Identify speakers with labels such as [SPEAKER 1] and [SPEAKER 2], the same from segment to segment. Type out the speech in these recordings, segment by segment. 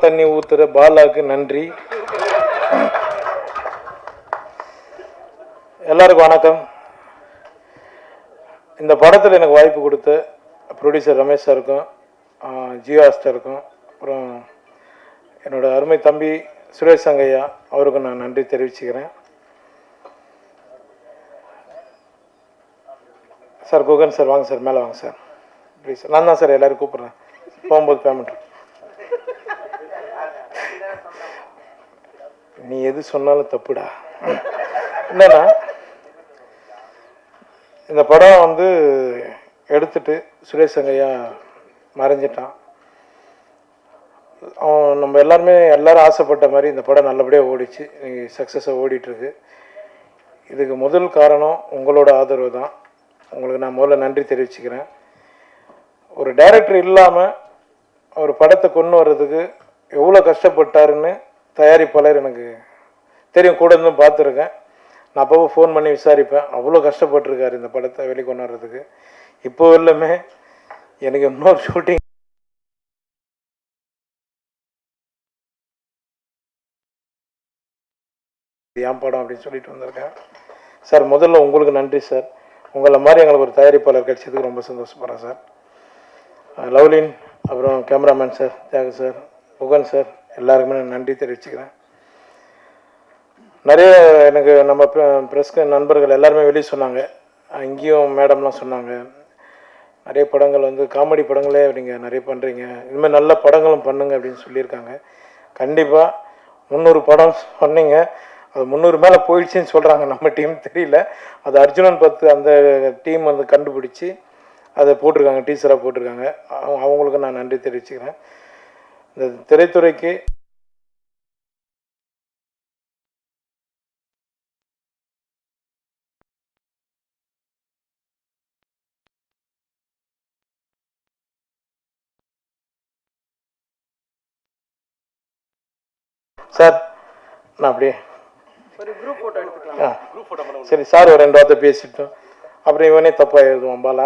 [SPEAKER 1] தண்ணி ஊத்துற பாலாக்கு நன்றி. எல்லாருக்கும் வணக்கம். இந்த படத்தில் எனக்கு வாய்ப்பு கொடுத்த ப்ரொடியூசர் ரமேஷ் சாருக்கும் ஜியோ ஸ்டாருக்கும் அப்புறம் என்னோடய அருமை தம்பி சுரேஷ் சங்கையா அவருக்கும் நான் நன்றி தெரிவிச்சுக்கிறேன். சார் குகன் சார் வாங்க சார், மேலே வாங்க சார் ப்ளீஸ். நான் தான் சார் எல்லோரும் கூப்பிட்றேன், போகும்போது பேமெண்ட். நீ எது சொன்னாலும் தப்புடா. என்னன்னா இந்த படம் வந்து எடுத்துட்டு சுரேஷ் சங்கையா மறைஞ்சிட்டான். அவன் நம்ம எல்லாரும் ஆசைப்பட்ட மாதிரி இந்த படம் நல்லபடியாக ஓடிச்சு, சக்ஸஸாக ஓடிட்டுருக்கு. இதுக்கு முதல் காரணம் உங்களோட ஆதரவு தான். உங்களுக்கு நான் முதல்ல நன்றி தெரிவிச்சுக்கிறேன். ஒரு டைரக்டர் இல்லாமல் ஒரு படத்தை கொண்டு வர்றதுக்கு எவ்வளோ கஷ்டப்பட்டாருன்னு தயாரிப்பாளர் எனக்கு தெரியும், கூட இருந்தும் பார்த்துருக்கேன். நான் அப்போ ஃபோன் பண்ணி விசாரிப்பேன். அவ்வளோ கஷ்டப்பட்டுருக்காரு இந்த படத்தை வெளி கொண்டு வர்றதுக்கு. இப்போ எல்லாமே எனக்கு இன்னொரு ஷூட்டிங் ஏன் படம் அப்படின்னு சொல்லிட்டு வந்திருக்கேன். சார் முதல்ல உங்களுக்கு நன்றி சார். உங்களை மாதிரி எங்களுக்கு ஒரு தயாரிப்பாளர் கிடைச்சதுக்கு ரொம்ப சந்தோஷப்படுறேன் சார். லவ்லின், அப்புறம் கேமராமேன் சார், தியாகு சார், முகன் சார், எல்லாருக்குமே நான் நன்றி தெரிவிச்சுக்கிறேன். நிறைய எனக்கு நம்ம ப்ரெஸ்க்கு நண்பர்கள் எல்லாருமே வெளியே சொன்னாங்க, இங்கேயும் மேடம்லாம் சொன்னாங்க, நிறைய படங்கள் வந்து காமெடி படங்களே நீங்கள் நிறைய பண்ணுறீங்க, இனிமேல் நல்ல படங்களும் பண்ணுங்க அப்படின்னு சொல்லியிருக்காங்க. கண்டிப்பாக 300 படம் சொன்னீங்க, அது 300 மேலே போயிடுச்சுன்னு சொல்கிறாங்க. நம்ம டீம் தெரியல, அது அர்ஜுனன் 10 அந்த டீம் வந்து கண்டுபிடிச்சி அதை போட்டிருக்காங்க, டீச்சராக போட்டிருக்காங்க. அவங்களுக்கு நான் நன்றி தெரிவிச்சுக்கிறேன். இந்த திரைத்துறைக்கு சார் நான் அப்படியே
[SPEAKER 2] ஒரு குரூப் ஃபோட்டோ எடுத்துக்கலாம்.
[SPEAKER 1] சரி சார், ஒரு 2 வார்த்தை பேசிட்டோம், அப்புறம் இவனே தப்பாக எழுதுவான் Bala.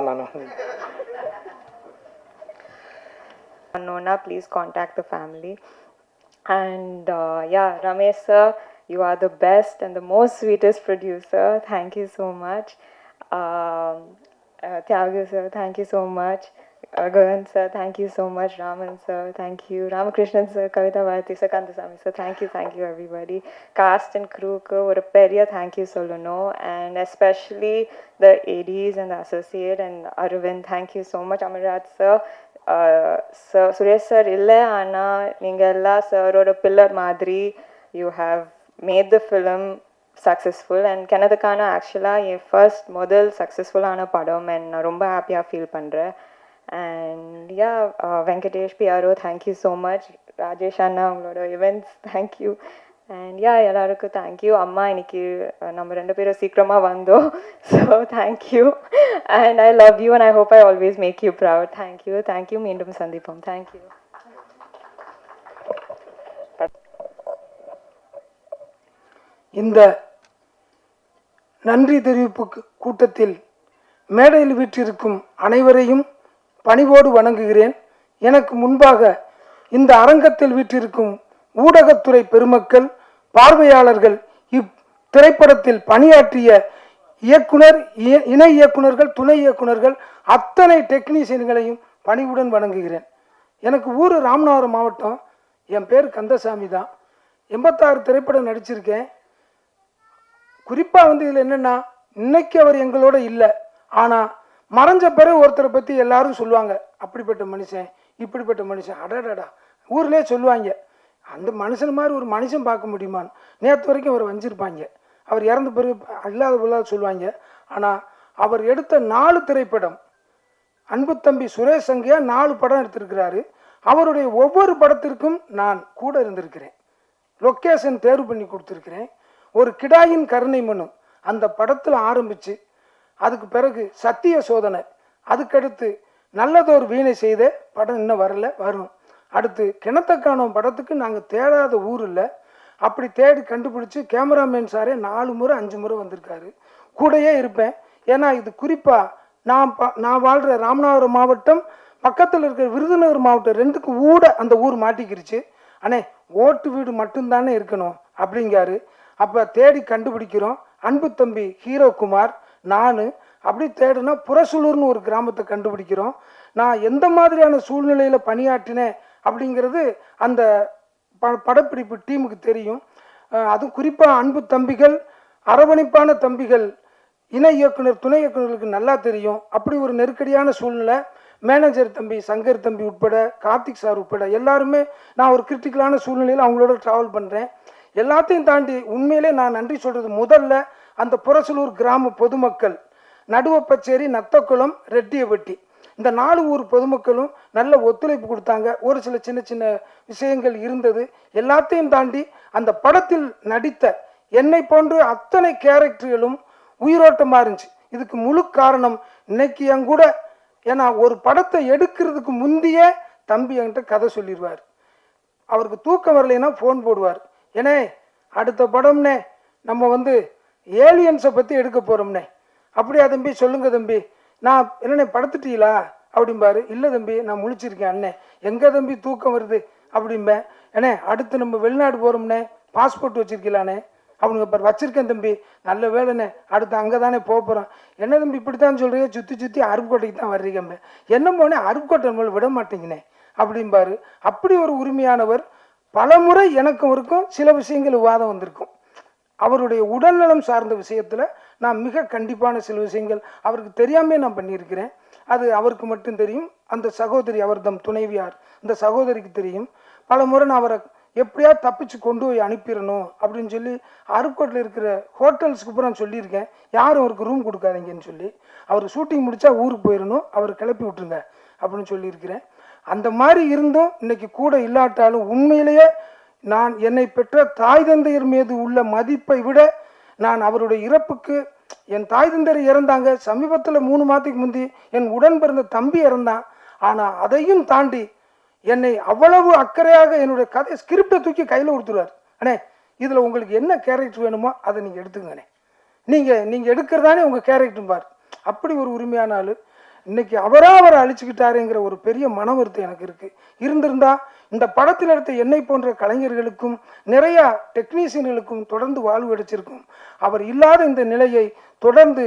[SPEAKER 3] Nona, please contact the family. And yeah, Ramesh sir, you are the best and the most sweetest producer. Thank you so much. Tyagu sir, thank you so much. Gagan sir, thank you so much. Raman sir, thank you. Ramakrishnan sir, Kavita Bharati sir, Kandasamy sir, thank you everybody. Cast and crew ku oru periya thank you solano, and especially the ADs and the associate and Arvind, thank you so much. Amarraj sir, Suresh sir இல்லை, ஆனால் நீங்கள் எல்லா சாரோட pillar மாதிரி you have made the film successful. And கிணத்துக்கான ஆக்சுவலாக என் முதல் சக்ஸஸ்ஃபுல்லான படம், அண்ட் நான் ரொம்ப ஹாப்பியாக ஃபீல் பண்ணுறேன். And yeah, Venkatesh PRO thank you so much. Rajesh அண்ணா உங்களோட இவெண்ட்ஸ் தேங்க்யூ. அண்ட் யா, எல்லாருக்கும் தேங்க்யூ. அம்மா இன்னைக்கு நம்ம 2 பேரும் சீக்கிரமாக வந்தோம், so thank you. And I love you and I hope I always make you proud. Thank you. மீண்டும் சந்திப்போம். தேங்க்யூ.
[SPEAKER 2] இந்த நன்றி தெரிவிப்பு கூட்டத்தில் மேடையில் வீற்றிருக்கும் அனைவரையும் பணிவோடு வணங்குகிறேன். எனக்கு முன்பாக இந்த அரங்கத்தில் வீற்றிருக்கும் ஊடகத்துறை பெருமக்கள், பார்வையாளர்கள், இத்திரைப்படத்தில் பணியாற்றிய இயக்குனர், இணை இயக்குனர்கள், துணை இயக்குனர்கள், அத்தனை டெக்னீஷியன்களையும் பணிவுடன் வணங்குகிறேன். எனக்கு ஊர் ராமநாதபுரம் மாவட்டம். என் பேர் கந்தசாமி தான். 86 திரைப்படம் நடிச்சிருக்கேன். குறிப்பாக வந்து இதில் என்னென்னா, இன்னைக்கு அவர் எங்களோட இல்லை, ஆனால் மறைஞ்ச பிறகு ஒருத்தரை பற்றி எல்லாரும் சொல்லுவாங்க, அப்படிப்பட்ட மனுஷன், இப்படிப்பட்ட மனுஷன், அடடடா ஊர்லேயே சொல்லுவாங்க. அந்த மனுஷன் மாதிரி ஒரு மனுஷன் பார்க்க முடியுமான்னு. நேற்று வரைக்கும் அவர் வஞ்சிருப்பாங்க, அவர் இறந்த பிறகு இல்லாத பொருளாக சொல்லுவாங்க. ஆனால் அவர் எடுத்த 4 திரைப்படம், அன்பு தம்பி சுரேஷ் சங்கையா 4 படம் எடுத்திருக்கிறாரு. அவருடைய ஒவ்வொரு படத்திற்கும் நான் கூட இருந்திருக்கிறேன், லொக்கேஷன் தேர்வு பண்ணி கொடுத்துருக்கிறேன். ஒரு கிடாயின் கருணை மனு அந்த படத்தில் ஆரம்பித்து, அதுக்கு பிறகு சத்திய சோதனை, அதுக்கடுத்து நல்லதொரு வீணை செய்த படம் இன்னும் வரல, வரும். அடுத்து கிணத்தக்கானோம் படத்துக்கு நாங்கள் தேடாத ஊர் இல்லை. அப்படி தேடி கண்டுபிடிச்சி கேமராமேன் சாரே 4 முறை 5 முறை வந்திருக்காரு. கூடயே இருப்பேன். ஏன்னா இது குறிப்பாக நான் வாழ்கிற ராமநாதபுரம் மாவட்டம் பக்கத்தில் இருக்கிற விருதுநகர் மாவட்டம் 2க்கு ஊட அந்த ஊர் மாட்டிக்கிருச்சு. அண்ணே ஓட்டு வீடு மட்டும்தானே இருக்கணும் அப்படிங்காரு. அப்போ தேடி கண்டுபிடிக்கிறோம். அன்பு தம்பி ஹீரோகுமார், நான் அப்படி தேடுனா புறசூலூர்னு ஒரு கிராமத்தை கண்டுபிடிக்கிறோம். நான் எந்த மாதிரியான சூழ்நிலையில் பணியாற்றினேன் அப்படிங்கிறது அந்த படப்பிடிப்பு டீமுக்கு தெரியும். அதுவும் குறிப்பாக அன்பு தம்பிகள், அரவணைப்பான தம்பிகள், இணை இயக்குனர் துணை இயக்குநர்களுக்கு நல்லா தெரியும். அப்படி ஒரு நெருக்கடியான சூழ்நிலை. மேனேஜர் தம்பி சங்கர் தம்பி உட்பட, கார்த்திக் சார் உட்பட எல்லாருமே நான் ஒரு கிரிட்டிக்கலான சூழ்நிலையில் அவங்களோட ட்ராவல் பண்ணுறேன். எல்லாத்தையும் தாண்டி உண்மையிலே நான் நன்றி சொல்கிறது முதல்ல அந்த புறசலூர் கிராம பொதுமக்கள், நடுவப்பச்சேரி, நத்தக்குளம், ரெட்டியப்பட்டி, இந்த 4 ஊர் பொதுமக்களும் நல்ல ஒத்துழைப்பு கொடுத்தாங்க. ஒரு சில சின்ன சின்ன விஷயங்கள் இருந்தது. எல்லாத்தையும் தாண்டி அந்த படத்தில் நடித்த என்னை போன்று அத்தனை கேரக்டர்களும் உயிரோட்டமாக இருந்துச்சு. இதுக்கு முழு காரணம் இன்னைக்கு என் கூட, ஏன்னா ஒரு படத்தை எடுக்கிறதுக்கு முந்தையே தம்பி என்கிட்ட கதை சொல்லிடுவார். அவருக்கு தூக்கம் வரலைன்னா ஃபோன் போடுவார். ஏன்னே அடுத்த படம்னே நம்ம ஏலியன்ஸை பற்றி எடுக்க போகிறோம்னே. அப்படியா தம்பி, சொல்லுங்க தம்பி. நான் என்னண்ணே படுத்துட்டீங்களா அப்படிம்பாரு. இல்லை தம்பி நான் முழிச்சிருக்கேன். அண்ணே எங்கே தம்பி தூக்கம் வருது அப்படிம்பேன். ஏண்ணே அடுத்து நம்ம வெளிநாடு போகிறோம்னே, பாஸ்போர்ட் வச்சுருக்கலானே அவங்க இப்போ வச்சுருக்கேன் தம்பி. நல்ல வேலைண்ணே, அடுத்து அங்கே தானே போகிறோம். என்ன தம்பி இப்படித்தான் சொல்கிறீங்க, சுற்றி சுற்றி அருப்புக்கோட்டைக்கு தான் வர்றீங்கம்பே. என்ன போனே அருப்புக்கோட்டை நம்மளை விட மாட்டேங்கண்ணே அப்படிம்பாரு. அப்படி ஒரு உரிமையானவர். பல முறை எனக்கும் இருக்கும் சில விஷயங்கள் விவாதம் வந்திருக்கும். அவருடைய உடல்நலம் சார்ந்த விஷயத்தில் நான் மிக கண்டிப்பான சில விஷயங்கள் அவருக்கு தெரியாமே நான் பண்ணியிருக்கிறேன். அது அவருக்கு மட்டும் தெரியும். அந்த சகோதரி, அவர் தம் துணைவியார், இந்த சகோதரிக்கு தெரியும். பல முறை நான் அவரை எப்படியா தப்பிச்சு கொண்டு போய் அனுப்பிடணும் அப்படின்னு சொல்லி அருக்கோட்டில் இருக்கிற ஹோட்டல்ஸுக்கு பூரா சொல்லியிருக்கேன். யாரும் அவருக்கு ரூம் கொடுக்காதீங்கன்னு சொல்லி. அவர் ஷூட்டிங் முடித்தா ஊருக்கு போயிடணும், அவர் கிளப்பி விட்டுருங்க அப்படின்னு சொல்லியிருக்கிறேன். அந்த மாதிரி இருந்தும் இன்னைக்கு கூட இல்லாட்டாலும் உண்மையிலேயே நான் என்னை பெற்ற தாய் தந்தையர் மீது உள்ள மதிப்பை விட நான் அவருடைய இறப்புக்கு, என் தாய் தந்தையர் இறந்தாங்க சமீபத்தில் 3 மாதத்துக்கு முந்தி, என் உடன் பிறந்த தம்பி இறந்தான். ஆனால் அதையும் தாண்டி என்னை அவ்வளவு அக்கறையாக என்னுடைய கதை ஸ்கிரிப்டை தூக்கி கையில் கொடுத்துருவார். அண்ணே இதில் உங்களுக்கு என்ன கேரக்டர் வேணுமோ அதை நீங்கள் எடுத்துங்கண்ணே, நீங்கள் எடுக்கிறதானே உங்கள் கேரக்டர் பார். அப்படி ஒரு உரிமையான ஆள். இன்னைக்கு அவரை அழிச்சுக்கிட்டாருங்கிற ஒரு பெரிய மன வருத்தம் எனக்கு இருக்குது. இருந்திருந்தா இந்த படத்தில் எடுத்த என்னை போன்ற கலைஞர்களுக்கும் நிறைய டெக்னீஷியன்களுக்கும் தொடர்ந்து வாழ்வு கிடைச்சிருக்கும். அவர் இல்லாத இந்த நிலையை தொடர்ந்து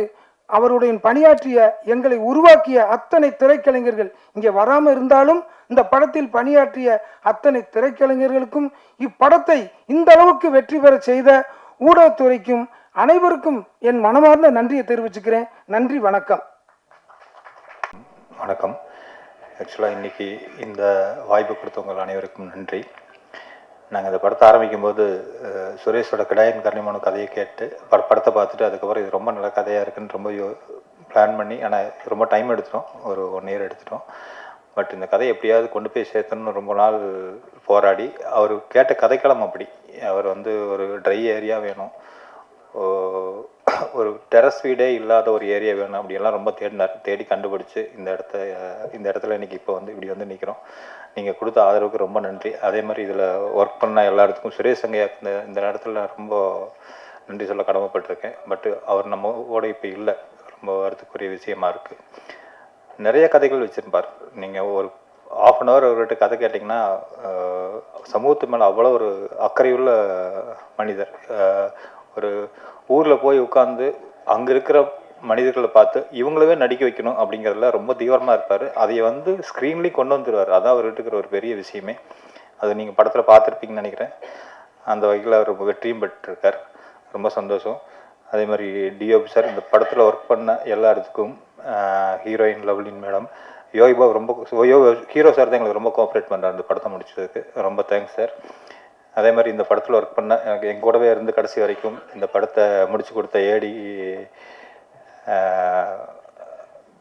[SPEAKER 2] அவருடைய பணியாற்றிய, எங்களை உருவாக்கிய அத்தனை திரைக்கலைஞர்கள் இங்கே வராமல் இருந்தாலும் இந்த படத்தில் பணியாற்றிய அத்தனை திரைக்கலைஞர்களுக்கும், இப்படத்தை இந்த அளவுக்கு வெற்றி பெற செய்த ஊடகத்துறைக்கும் அனைவருக்கும் என் மனமார்ந்த நன்றியை தெரிவிச்சுக்கிறேன். நன்றி, வணக்கம்.
[SPEAKER 4] வணக்கம். ஆக்சுவலாக இன்றைக்கி இந்த வாய்ப்பு கொடுத்தவங்க அனைவருக்கும் நன்றி. நாங்கள் இந்த படத்தை ஆரம்பிக்கும்போது சுரேஷோட கிடாயின் கர்ணிமனு கதையை கேட்டு படத்தை பார்த்துட்டு அதுக்கப்புறம் இது ரொம்ப நல்ல கதையாக இருக்குன்னு ரொம்ப பிளான் பண்ணி, ஆனால் ரொம்ப டைம் எடுத்துட்டோம், ஒரு 1 இயர் எடுத்துட்டோம். பட் இந்த கதையை எப்படியாவது கொண்டு போய் சேர்த்தணும்னு ரொம்ப நாள் போராடி, அவர் கேட்ட கதைக்களம் அப்படி. அவர் ஒரு ட்ரை ஏரியா வேணும், ஒரு டெரஸ் வீடே இல்லாத ஒரு ஏரியா வேணும் அப்படியெல்லாம் ரொம்ப தேடி கண்டுபிடிச்சி இந்த இடத்துல இன்றைக்கி இப்போ இப்படி நிற்கிறோம். நீங்கள் கொடுத்த ஆதரவுக்கு ரொம்ப நன்றி. அதே மாதிரி இதில் ஒர்க் பண்ண எல்லா இடத்துக்கும் சுரேஷ் சங்கையா இந்த இடத்துல ரொம்ப நன்றி சொல்ல கடமைப்பட்டிருக்கேன். பட் அவர் நம்மோட இப்போ இல்லை, ரொம்ப வருத்தக்குரிய விஷயமா இருக்குது. நிறைய கதைகள் வச்சுருப்பார். நீங்கள் ஒரு 1/2 அன் ஹவர் அவர்கிட்ட கதை கேட்டிங்கன்னா சமூகத்து மேலே அவ்வளோ ஒரு அக்கறையுள்ள மனிதர். ஒரு ஊரில் போய் உட்காந்து அங்கே இருக்கிற மனிதர்களை பார்த்து இவங்களவே நடிக்க வைக்கணும் அப்படிங்கிறதுல ரொம்ப தீவிரமாக இருப்பார். அதை ஸ்க்ரீன்லேயும் கொண்டு வந்துடுவார். அதான் அவர்கிட்ட இருக்கிற ஒரு பெரிய விஷயமே. அது நீங்கள் படத்தில் பார்த்துருப்பீங்கன்னு நினைக்கிறேன். அந்த வகையில் அவர் ரொம்ப வெற்றியும் பெற்றிருக்கார். ரொம்ப சந்தோஷம். அதே மாதிரி டிஓபி சார், இந்த படத்தில் ஒர்க் பண்ண எல்லாத்துக்கும், ஹீரோயின் லவ்லின் மேடம், யோகிபா ரொம்ப ஹீரோ சார் தான் எங்களுக்கு ரொம்ப கோஆப்ரேட் பண்ணுறாரு இந்த படத்தை முடிச்சதுக்கு. ரொம்ப தேங்க்ஸ் சார். அதே மாதிரி இந்த படத்தில் ஒர்க் பண்ண என் கூடவே இருந்து கடைசி வரைக்கும் இந்த படத்தை முடிச்சு கொடுத்த ஏடி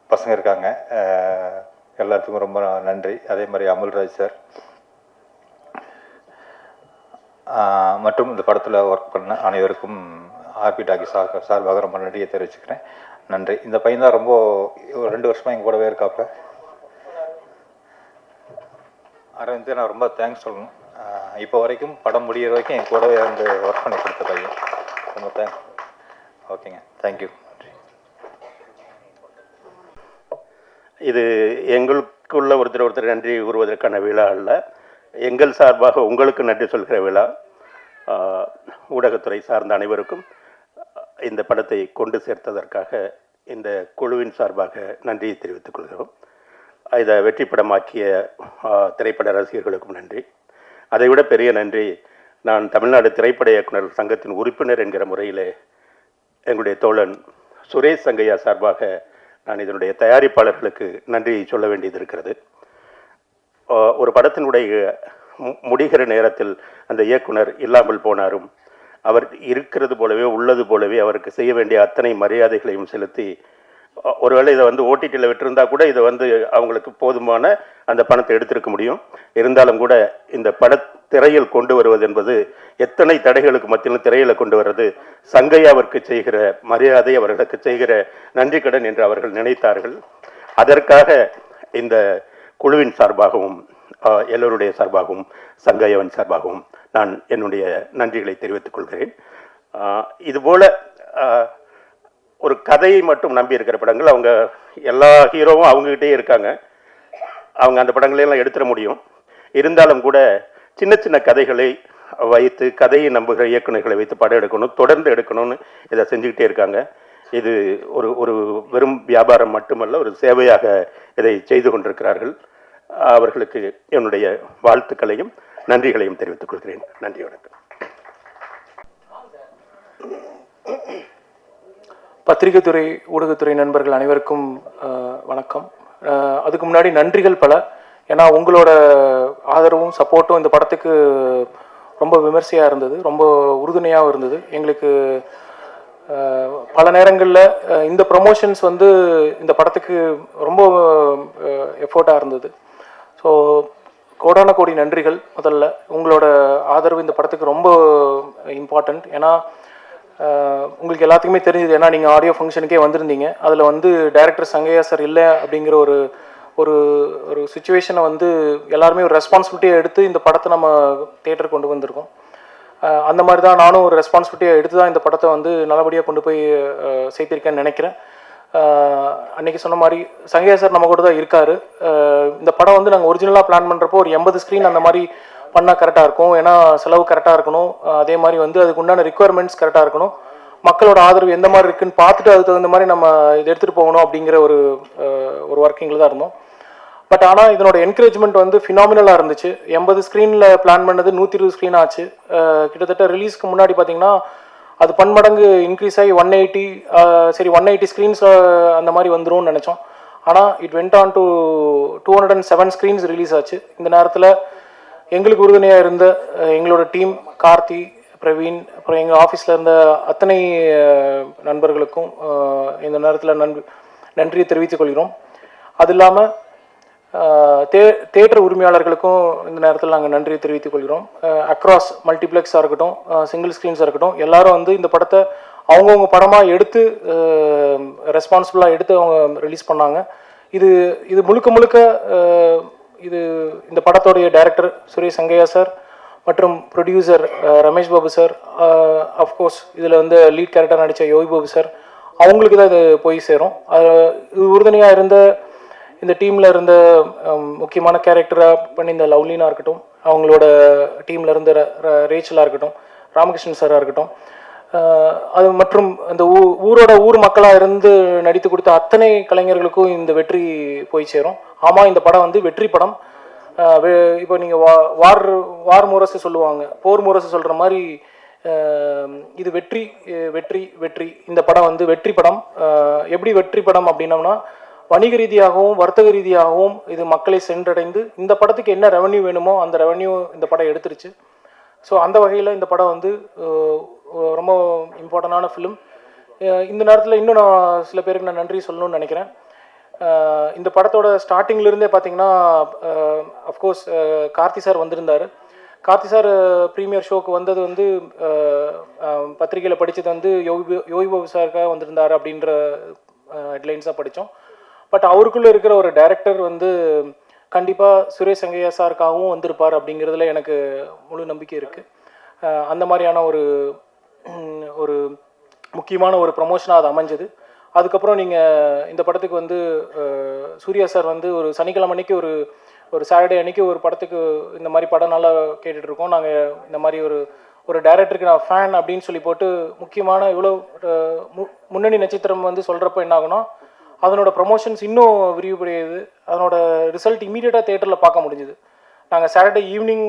[SPEAKER 4] பசங்க இருக்காங்க, எல்லாத்துக்கும் ரொம்ப நன்றி. அதே மாதிரி அமுல்ராஜ் சார் மற்றும் இந்த படத்தில் ஒர்க் பண்ண அனைவருக்கும் ஆர்பி டாக்கி சார்பாக ரொம்ப நன்றியை தெரிவிச்சுக்கிறேன். நன்றி. இந்த பையன் தான் ரொம்ப 2 வருஷமாக என் கூடவே இருக்காப்புல. அரவிந்த் நான் ரொம்ப தேங்க்ஸ் சொல்லணும். இப்போ வரைக்கும் படம் முடிகிற வரைக்கும் என் கூடவே வந்து ஒர்க் பண்ணி கொடுத்த பையன். ரொம்ப தேங்க்ஸ். ஓகேங்க, தேங்க்யூ.
[SPEAKER 5] இது எங்களுக்குள்ள ஒருத்தர் நன்றி கூறுவதற்கான விழா அல்ல, எங்கள் சார்பாக உங்களுக்கு நன்றி சொல்கிற விழா. ஊடகத்துறை சார்ந்த அனைவருக்கும் இந்த படத்தை கொண்டு சேர்த்ததற்காக இந்த குழுவின் சார்பாக நன்றியை தெரிவித்துக் கொள்கிறோம். இதை வெற்றி படமாக்கிய திரைப்பட ரசிகர்களுக்கும் நன்றி. அதைவிட பெரிய நன்றி நான் தமிழ்நாடு திரைப்பட இயக்குநர் சங்கத்தின் உறுப்பினர் என்கிற முறையில் எங்களுடைய தோழன் சுரேஷ் சங்கையா சார்பாக நான் இதனுடைய தயாரிப்பாளர்களுக்கு நன்றியை சொல்ல வேண்டியது இருக்கிறது. ஒரு படத்தினுடைய முடிகிற நேரத்தில் அந்த இயக்குனர் இல்லாமல் போனாரும் அவர் இருக்கிறது போலவே உள்ளது போலவே அவருக்கு செய்ய வேண்டிய அத்தனை மரியாதைகளையும் செலுத்தி, ஒருவேளை இதை வந்து ஓடிடியில் விட்டிருந்தா கூட இதை வந்து அவங்களுக்கு போதுமான அந்த பணத்தை எடுத்திருக்க முடியும். இருந்தாலும் கூட இந்த திரையில் கொண்டு வருவது என்பது எத்தனை தடைகளுக்கு மத்தியிலும் திரையில் கொண்டு வர்றது சங்கையாவிற்கு செய்கிற மரியாதை, அவர்களுக்கு செய்கிற நன்றி கடன் என்று அவர்கள் நினைத்தார்கள். அதற்காக இந்த குழுவின் சார்பாகவும் எல்லோருடைய சார்பாகவும் சங்கையாவின் சார்பாகவும் நான் என்னுடைய நன்றிகளை தெரிவித்துக் கொள்கிறேன். இதுபோல் ஒரு கதையை மட்டும் நம்பி இருக்கிற படங்கள், அவங்க எல்லா ஹீரோவும் அவங்ககிட்டே இருக்காங்க, அவங்க அந்த படங்களையெல்லாம் எடுத்துட முடியும். இருந்தாலும் கூட சின்ன சின்ன கதைகளை வைத்து கதையை நம்புகிற இயக்குநர்களை வைத்து படம் எடுக்கணும், தொடர்ந்து எடுக்கணும்னு இதை செஞ்சுக்கிட்டே இருக்காங்க. இது ஒரு வெறும் வியாபாரம் மட்டுமல்ல, ஒரு சேவையாக இதை செய்து கொண்டிருக்கிறார்கள். அவர்களுக்கு என்னுடைய வாழ்த்துக்களையும் நன்றிகளையும் தெரிவித்துக் கொள்கிறேன். நன்றி, வணக்கம்.
[SPEAKER 6] பத்திரிகை துறை, ஊடகத்துறை நண்பர்கள் அனைவருக்கும் வணக்கம். அதுக்கு முன்னாடி நன்றிகள் பல. ஏன்னா உங்களோட ஆதரவும் சப்போர்ட்டும் இந்த படத்துக்கு ரொம்ப விமர்சையாக இருந்தது, ரொம்ப உறுதுணையாகவும் இருந்தது. எங்களுக்கு பல நேரங்களில் இந்த ப்ரொமோஷன்ஸ் வந்து இந்த படத்துக்கு ரொம்ப எஃபோர்ட்டாக இருந்தது. ஸோ கோடான கோடி நன்றிகள். முதல்ல உங்களோட ஆதரவு இந்த படத்துக்கு ரொம்ப இம்பார்ட்டண்ட். ஏன்னா உங்களுக்கு எல்லாத்துக்குமே தெரிஞ்சது, ஏன்னா நீங்கள் ஆடியோ ஃபங்க்ஷனுக்கே வந்திருந்தீங்க. அதில் வந்து டைரக்டர் சங்கையா சார் இல்லை அப்படிங்கிற ஒரு ஒரு ஒரு சுச்சுவேஷனை வந்து எல்லாருமே ஒரு ரெஸ்பான்சிபிலிட்டியை எடுத்து இந்த படத்தை நம்ம தியேட்டருக்கு கொண்டு வந்திருக்கோம். அந்த மாதிரி தான் நானும் ஒரு ரெஸ்பான்சிபிலிட்டியை எடுத்து தான் இந்த படத்தை வந்து நல்லபடியாக கொண்டு போய் சேர்த்திருக்கேன்னு நினைக்கிறேன். அன்றைக்கி சொன்ன மாதிரி சங்கையா சார் நம்ம கூட தான் இருக்கார். இந்த படம் வந்து நாங்கள் ஒரிஜினலாக பிளான் பண்ணுறப்போ ஒரு 80 ஸ்க்ரீன் அந்த மாதிரி பண்ணால் கரெக்டாக இருக்கும். ஏன்னா செலவு கரெக்டாக இருக்கணும், அதே மாதிரி வந்து அதுக்கு உண்டான ரிக்குவயர்மெண்ட்ஸ் கரெக்டாக இருக்கணும், மக்களோட ஆதரவு எந்த மாதிரி இருக்குன்னு பார்த்துட்டு அதுக்கு தகுந்த மாதிரி நம்ம இதை எடுத்துகிட்டு போகணும் அப்படிங்கிற ஒரு ஒர்க்கிங்கில் தான் இருந்தோம். பட் ஆனால் இதனோட என்கரேஜ்மெண்ட் வந்து ஃபினாமினலாக இருந்துச்சு. 80 ஸ்க்ரீனில் பிளான் பண்ணது 120 ஸ்க்ரீன் ஆச்சு. கிட்டத்தட்ட ரிலீஸ்க்கு முன்னாடி பார்த்தீங்கன்னா அது பன்மடங்கு இன்க்ரீஸ் ஆகி 180, சரி 180 ஸ்க்ரீன்ஸ் அந்த மாதிரி வந்துரும்னு நினச்சோம். ஆனால் it went on to 207 screens release ஆச்சு. இந்த நேரத்தில் எங்களுக்கு உறுதுணையாக இருந்த எங்களோட டீம், கார்த்தி, பிரவீன், அப்புறம் எங்கள் ஆஃபீஸில் இருந்த அத்தனை நண்பர்களுக்கும் இந்த நேரத்தில் நன்றியை தெரிவித்துக் கொள்கிறோம். அது இல்லாமல் தியேட்டர் உரிமையாளர்களுக்கும் இந்த நேரத்தில் நாங்கள் நன்றியை தெரிவித்துக் கொள்கிறோம். அக்ராஸ் மல்டிப்ளெக்ஸாக இருக்கட்டும், சிங்கிள் ஸ்க்ரீன்ஸாக இருக்கட்டும், எல்லாரும் வந்து இந்த படத்தை அவங்கவுங்க படமாக எடுத்து ரெஸ்பான்சிபிளாக எடுத்து அவங்க ரிலீஸ் பண்ணாங்க. இது முழுக்க இந்த படத்தோடைய டைரக்டர் சுரேஷ் சங்கையா சார் மற்றும் producer Ramesh Babu sir, of course இதில் வந்து லீட் கேரக்டர் நடித்த யோகி பாபு சார், அவங்களுக்கு தான் இது போய் சேரும். இது உறுதுணையாக இருந்த இந்த டீமில் இருந்த முக்கியமான கேரக்டராக பண்ணி இந்த லவ்லினா இருக்கட்டும், அவங்களோட டீமில் இருந்த ரேச்சலாக இருக்கட்டும், ராமகிருஷ்ணன் சாராக இருக்கட்டும், அது மற்றும் அந்த ஊர் மக்களாக இருந்து நடித்து கொடுத்த அத்தனை கலைஞர்களுக்கும் இந்த வெற்றி போய் சேரும். ஆமாம், இந்த படம் வந்து வெற்றி படம். இப்போ நீங்கள் வார் முரசு சொல்லுவாங்க, போர் முரசு சொல்கிற மாதிரி இது வெற்றி வெற்றி வெற்றி. இந்த படம் வந்து வெற்றி படம். எப்படி வெற்றி படம் அப்படின்னம்னா, வணிக ரீதியாகவும் வர்த்தக ரீதியாகவும் இது மக்களை சென்றடைந்து இந்த படத்துக்கு என்ன ரெவன்யூ வேணுமோ அந்த ரெவன்யூ இந்த படம் எடுத்துருச்சு. ஸோ அந்த வகையில் இந்த படம் வந்து ரொம்ப இம்பார்ட்டண்டான ஃபிலிம். இந்த நேரத்தில் இன்னும் நான் சில பேருக்கு நான் நன்றி சொல்லணும்னு நினைக்கிறேன். இந்த படத்தோட ஸ்டார்டிங்லேருந்தே பார்த்தீங்கன்னா அஃப்கோர்ஸ் கார்த்தி சார் வந்திருந்தார். கார்த்தி சார் ப்ரீமியர் ஷோக்கு வந்தது வந்து பத்திரிகையில் படித்தது வந்து யோகி பாபு சாருக்காக வந்திருந்தார் அப்படின்ற ஹெட்லைன்ஸாக படித்தோம். பட் அவருக்குள்ளே இருக்கிற ஒரு டைரக்டர் வந்து கண்டிப்பாக சுரேஷ் சங்கையா சாருக்காகவும் வந்திருப்பார் அப்படிங்கிறதுல எனக்கு முழு நம்பிக்கை இருக்குது. அந்த மாதிரியான ஒரு முக்கியமான ஒரு ப்ரமோஷனாக அது அமைஞ்சது. அதுக்கப்புறம் நீங்கள் இந்த படத்துக்கு வந்து சூர்யா சார் வந்து ஒரு சனிக்கிழமை அன்னைக்கு ஒரு சாட்டர்டே அன்னைக்கு ஒரு படத்துக்கு இந்த மாதிரி படம் நல்லா கேட்டுட்ருக்கோம், நாங்கள் இந்த மாதிரி ஒரு டைரக்டருக்கு நான் ஃபேன் அப்படின்னு சொல்லி போட்டு முக்கியமான இவ்வளோ முன்னணி நட்சத்திரம் வந்து சொல்கிறப்ப என்ன ஆகுனா அதனோட ப்ரமோஷன்ஸ் இன்னும் விரிவுபடுது. அதனோட ரிசல்ட் இமீடியட்டாக தேட்டரில் பார்க்க முடிஞ்சுது. நாங்கள் சாட்டர்டே ஈவினிங்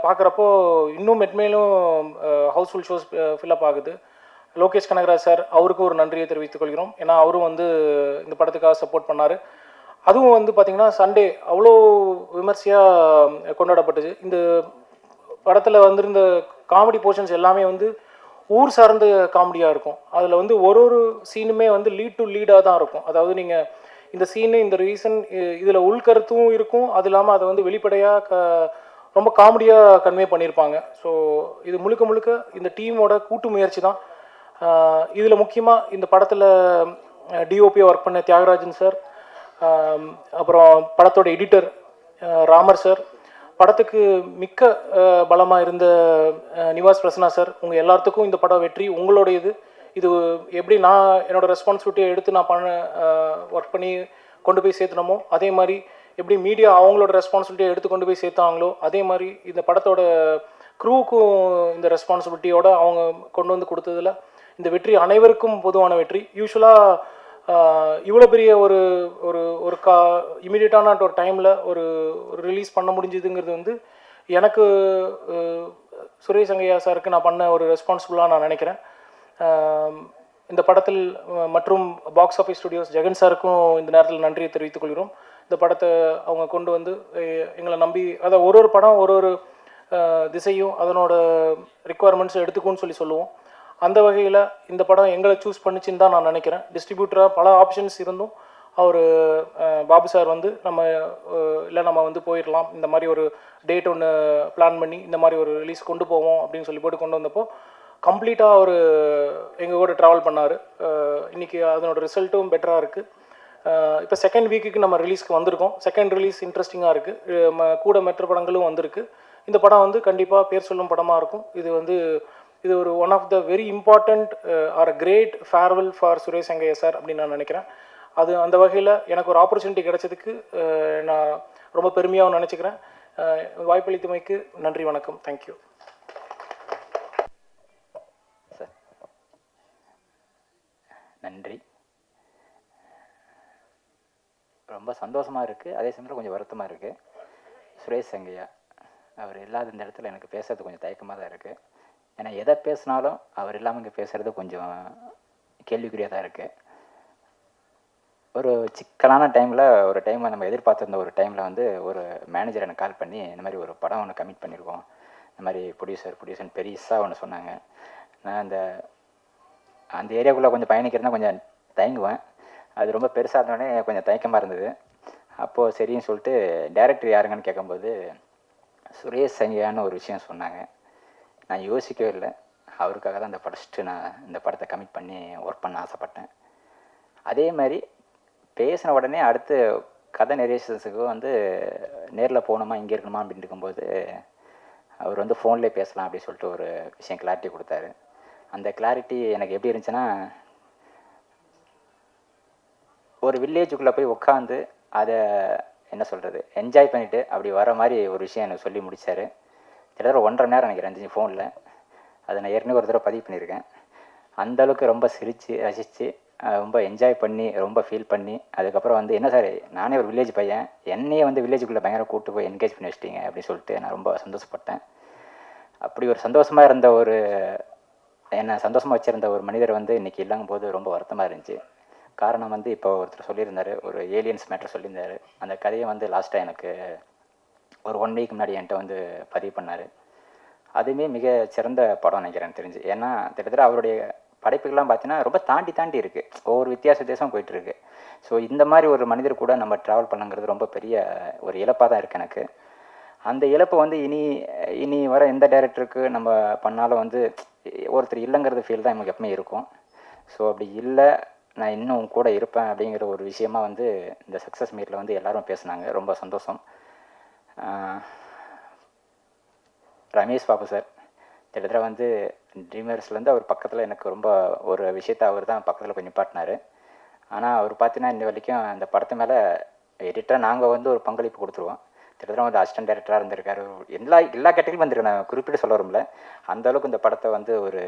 [SPEAKER 6] பார்க்குறப்போ இன்னும் மெட்மேலும் ஹவுஸ்ஃபுல் ஷோஸ் ஃபில்லப் ஆகுது. லோகேஷ் கனகராஜ் சார், அவருக்கும் ஒரு நன்றியை தெரிவித்துக் கொள்கிறோம். ஏன்னா அவரும் வந்து இந்த படத்துக்காக சப்போர்ட் பண்ணார். அதுவும் வந்து பார்த்திங்கன்னா சண்டே அவ்வளோ விமர்சையாக கொண்டாடப்பட்டுச்சு. இந்த படத்தில் வந்திருந்த காமெடி போர்ஷன்ஸ் எல்லாமே வந்து ஊர் சார்ந்த காமெடியாக இருக்கும். அதில் வந்து ஒரு சீனுமே வந்து லீட் டு லீடாக தான் இருக்கும். அதாவது நீங்கள் இந்த சீனு இந்த ரீசன் இதில் உள்கருத்தும் இருக்கும், அது இல்லாமல் அதை வந்து வெளிப்படையாக ரொம்ப காமெடியாக கன்வே பண்ணியிருப்பாங்க. ஸோ இது முழுக்க முழுக்க இந்த டீமோட கூட்டு முயற்சி தான். இதில் முக்கியமாக இந்த படத்தில் டிஓபியை ஒர்க் பண்ண தியாகராஜன் சார், அப்புறம் படத்தோட எடிட்டர் ராமர் சார், படத்துக்கு மிக்க பலமாக இருந்த நிவாஸ் பிரசன்னா சார், உங்கள் எல்லாத்துக்கும் இந்த படம் வெற்றி உங்களுடையது. இது எப்படி நான் என்னோடய ரெஸ்பான்சிபிலிட்டியை எடுத்து நான் ஒர்க் பண்ணி கொண்டு போய் சேர்த்துனமோ, அதே மாதிரி எப்படி மீடியா அவங்களோட ரெஸ்பான்சிபிலிட்டியை எடுத்து கொண்டு போய் சேர்த்தாங்களோ, அதே மாதிரி இந்த படத்தோட க்ரூவுக்கும் இந்த ரெஸ்பான்சிபிலிட்டியோடு அவங்க கொண்டு வந்து கொடுத்ததில் இந்த வெற்றி அனைவருக்கும் பொதுவான வெற்றி. யூஸ்வலாக இவ்வளோ பெரிய ஒரு இமீடியட்டான ஒரு டைமில் ஒரு ரிலீஸ் பண்ண முடிஞ்சதுங்கிறது வந்து எனக்கு சுரேஷ் சங்கையா சாருக்கு நான் பண்ண ஒரு ரெஸ்பான்சிபிளாக நான் நினைக்கிறேன். இந்த படத்தில் மற்றும் பாக்ஸ் ஆஃபீஸ் ஸ்டுடியோஸ் ஜெகன் சாருக்கும் இந்த நேரத்தில் நன்றியை தெரிவித்துக் கொள்கிறோம். இந்த படத்தை அவங்க கொண்டு வந்து எங்களை நம்பி, அதாவது ஒரு படம் ஒரு திசையும் அதனோட ரிக்குவயர்மெண்ட்ஸும் எடுத்துக்குன்னு சொல்லுவோம். அந்த வகையில் இந்த படம் எங்களை சூஸ் பண்ணிச்சின்னு தான் நான் நினைக்கிறேன். டிஸ்ட்ரிபியூட்டராக பல ஆப்ஷன்ஸ் இருந்தும் அவர் பாபு சார் வந்து நம்ம வந்து போயிடலாம், இந்த மாதிரி ஒரு டேட் ஒன்று பிளான் பண்ணி இந்த மாதிரி ஒரு ரிலீஸ் கொண்டு போவோம் அப்படின்னு சொல்லி போட்டு கொண்டு வந்தப்போ கம்ப்ளீட்டாக அவர் எங்கள் கூட ட்ராவல் பண்ணார். இன்றைக்கி அதனோட ரிசல்ட்டும் பெட்டராக இருக்குது. இப்போ செகண்ட் வீக்குக்கு நம்ம ரிலீஸ்க்கு வந்திருக்கோம். செகண்ட் ரிலீஸ் இன்ட்ரெஸ்டிங்காக இருக்குது. கூட மற்ற படங்களும் வந்திருக்கு. இந்த படம் வந்து கண்டிப்பாக பேர் சொல்லும் படமாக இருக்கும். இது ஒரு one of the very important or great farewell for Suresh Sangaiah sir அப்படின்னு நான் நினைக்கிறேன். அந்த வகையில் எனக்கு ஒரு ஆப்பர்ச்சுனிட்டி கிடைச்சதுக்கு நான் ரொம்ப பெருமையாகவும் நினச்சிக்கிறேன். வாய்ப்பளித்தமைக்கு நன்றி, வணக்கம், தேங்க்யூ.
[SPEAKER 7] சார் நன்றி. ரொம்ப சந்தோஷமாக இருக்குது, அதே சமயத்தில் கொஞ்சம் வருத்தமாக இருக்குது. சுரேஷ் சங்கையா அவர் இல்லாத இந்த இடத்துல எனக்கு பேசுறது கொஞ்சம் தயக்கமாக தான் இருக்குது. ஏன்னா எதை பேசினாலும் அவர் இல்லாமல் இங்கே பேசுகிறது கொஞ்சம் கேள்விக்குறியாக தான் இருக்குது. ஒரு சிக்கலான ஒரு டைம் நம்ம எதிர்பார்த்துருந்த ஒரு டைமில் வந்து ஒரு மேனேஜர் எனக்கு கால் பண்ணி இந்த மாதிரி ஒரு படம் ஒன்று கமிட் பண்ணியிருக்கோம், இந்த மாதிரி ப்ரொடியூசர் பெருசாக ஒன்று சொன்னாங்க. நான் அந்த ஏரியாவுக்குள்ளே கொஞ்சம் பயணிக்கிறதுனா கொஞ்சம் தயங்குவேன். அது ரொம்ப பெருசாக இருந்தோடனே கொஞ்சம் தயக்கமாக இருந்தது. அப்போது சரின்னு சொல்லிட்டு டைரக்டர் யாருங்கன்னு கேட்கும்போது சுரேஷ் சங்கையான்னு ஒரு விஷயம் சொன்னாங்க. நான் யோசிக்கவே இல்லை. அவருக்காக தான் நான் இந்த படத்தை கமிட் பண்ணி ஒர்க் பண்ண ஆசைப்பட்டேன். அதே மாதிரி பேசின உடனே அடுத்து கதை நெரேஷன்ஸுக்கு வந்து நேரில் போகணுமா இங்கே இருக்கணுமா அப்படின்னு இருக்கும்போது அவர் வந்து ஃபோன்லேயே பேசலாம் அப்படின்னு சொல்லிட்டு ஒரு விஷயம் கிளாரிட்டி கொடுத்தாரு. அந்த கிளாரிட்டி எனக்கு எப்படி இருந்துச்சுன்னா, ஒரு வில்லேஜுக்குள்ளே போய் உட்காந்து அதை என்ன சொல்கிறது என்ஜாய் பண்ணிவிட்டு அப்படி வர மாதிரி ஒரு விஷயம் எனக்கு சொல்லி முடித்தார். கிட்டத்தட்ட 1.5 மணி நேரம் எனக்கு இருந்துச்சு ஃபோனில். அதை நான் ஏற்கனவே ஒரு தடவை பதிவு பண்ணியிருக்கேன். அந்தளவுக்கு ரொம்ப சிரித்து ரசித்து ரொம்ப என்ஜாய் பண்ணி ரொம்ப ஃபீல் பண்ணி, அதுக்கப்புறம் வந்து என்ன சார் நானே ஒரு வில்லேஜ் பையன், என்னையே வந்து வில்லேஜுக்குள்ளே பயங்கர கூப்பிட்டு போய் என்கேஜ் பண்ணி வச்சிட்டீங்க அப்படின்னு சொல்லிட்டு நான் ரொம்ப சந்தோஷப்பட்டேன். அப்படி ஒரு சந்தோஷமாக இருந்த என்னை சந்தோஷமாக வச்சுருந்த ஒரு மனிதர் வந்து இன்றைக்கி இல்லங்கும் போது ரொம்ப வருத்தமாக இருந்துச்சு. காரணம் வந்து இப்போ ஒருத்தர் சொல்லியிருந்தார், ஒரு ஏலியன்ஸ் மேட்டர் சொல்லியிருந்தார். அந்த கதையை வந்து லாஸ்ட்டாக எனக்கு ஒரு 1 வீக் முன்னாடி என்கிட்ட வந்து பதிவு பண்ணார். அதுவுமே மிக சிறந்த படம் நினைக்கிறேன் தெரிஞ்சு. ஏன்னா கிட்டத்தட்ட அவருடைய படைப்புகள்லாம் பார்த்தீங்கன்னா ரொம்ப தாண்டி இருக்குது, ஒவ்வொரு வித்தியாசம் போயிட்டுருக்கு. ஸோ இந்த மாதிரி ஒரு மனிதர் கூட நம்ம ட்ராவல் பண்ணுங்கிறது ரொம்ப பெரிய ஒரு இழப்பாக தான் இருக்குது எனக்கு. அந்த இழப்பை வந்து இனி வர எந்த டைரக்டருக்கு நம்ம பண்ணாலும் வந்து ஒருத்தர் இல்லைங்கிறது ஃபீல் தான் நமக்கு எப்பவுமே இருக்கும். ஸோ அப்படி இல்லை நான் இன்னும் கூட இருப்பேன் அப்படிங்கிற ஒரு விஷயமா வந்து இந்த சக்ஸஸ் மீட்டில் வந்து எல்லாரும் பேசுனாங்க. ரொம்ப சந்தோஷம். ரமேஷ் பாபு சார் கிட்டத்தட்ட வந்து ட்ரீமர்ஸ்லேருந்து அவர் பக்கத்தில் எனக்கு ரொம்ப ஒரு விஷயத்தை அவர் தான் பக்கத்தில் கொஞ்சம் நிப்பாட்டினார். ஆனால் அவர் பார்த்தீங்கன்னா இன்ன வரைக்கும் அந்த படத்து மேலே எடிட்டராக நாங்கள் வந்து ஒரு பங்களிப்பு கொடுத்துருவோம். கிட்டத்தட்ட வந்து அசிஸ்டன்ட் டைரக்டராக இருந்திருக்காரு. எல்லா கேட்டகரியும் வந்திருக்கு. நான் குறிப்பிட்டு சொல்ல வரும்ல, அந்தளவுக்கு இந்த படத்தை வந்து ஒரு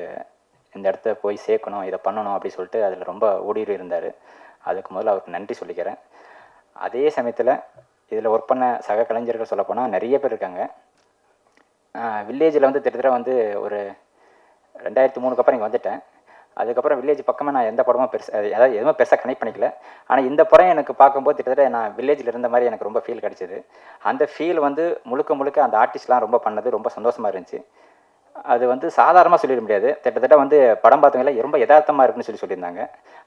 [SPEAKER 7] இந்த இடத்த போய் சேர்க்கணும், இதை பண்ணணும் அப்படின்னு சொல்லிட்டு அதில் ரொம்ப ஓடிடு இருந்தார். அதுக்கு முதல்ல அவருக்கு நன்றி சொல்லிக்கிறேன். அதே சமயத்தில் இதில் ஒர்க் பண்ண சக கலைஞர்கள் சொல்லப்போனால் நிறைய பேர் இருக்காங்க. வில்லேஜில் வந்து கிட்டத்தட்ட வந்து ஒரு 2003 அப்புறம் இங்கே வந்துட்டேன். அதுக்கப்புறம் வில்லேஜ் பக்கமாக நான் எந்த படமும் அதாவது எதுவுமே பெருசாக கனெக்ட் பண்ணிக்கல. ஆனால் இந்த படம் எனக்கு பார்க்கும்போது கிட்டத்தட்ட நான் வில்லேஜில் இருந்த மாதிரி எனக்கு ரொம்ப ஃபீல் கிடச்சிது. அந்த ஃபீல் வந்து முழுக்க அந்த ஆர்டிஸ்ட்லாம் ரொம்ப பண்ணது ரொம்ப சந்தோஷமாக இருந்துச்சு. அது வந்து சாதாரணமாக சொல்லிட முடியாது. கிட்டத்தட்ட வந்து படம் பார்த்தவங்கள ரொம்ப யதார்த்தமாக இருக்குன்னு சொல்லியிருந்தாங்க.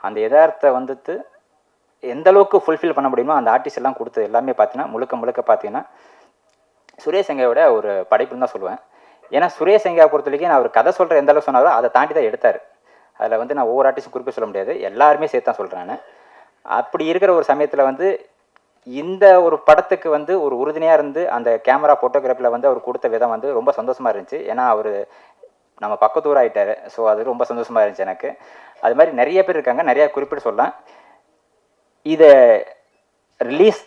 [SPEAKER 7] அந்த யதார்த்தத்தை வந்துட்டு எந்த அளவுக்கு ஃபுல்ஃபில் பண்ண முடியுமோ அந்த ஆர்டிஸ்ட் எல்லாம் கொடுத்தது எல்லாமே பார்த்தீங்கன்னா முழுக்க பார்த்தீங்கன்னா சுரேஷ் அங்கையோட ஒரு படைப்புன்னு தான் சொல்லுவேன். ஏன்னா சுரேஷ் அங்கையை பொறுத்த வரைக்கும் நான் அவர் கதை சொல்கிற எந்த அளவுக்கு சொன்னாரோ அதை தாண்டி தான் எடுத்தார். அதில் வந்து நான் ஒவ்வொரு ஆர்டிஸ்டும் குறிப்பிட்டு சொல்ல முடியாது, எல்லாருமே சேர்த்து தான் சொல்கிறேன் நான். அப்படி இருக்கிற ஒரு சமயத்தில் வந்து இந்த ஒரு படத்துக்கு வந்து ஒரு உறுதுணையாக இருந்து அந்த கேமரா ஃபோட்டோகிராஃபியில் வந்து அவர் கொடுத்த விதம் வந்து ரொம்ப சந்தோஷமாக இருந்துச்சு. ஏன்னா அவர் நம்ம பக்கத்தூர் ஆகிட்டார். ஸோ அது ரொம்ப சந்தோஷமாக இருந்துச்சு எனக்கு. அது மாதிரி நிறைய பேர் இருக்காங்க, நிறையா குறிப்பிட்டு சொல்லலாம். இதை ரிலீஸ்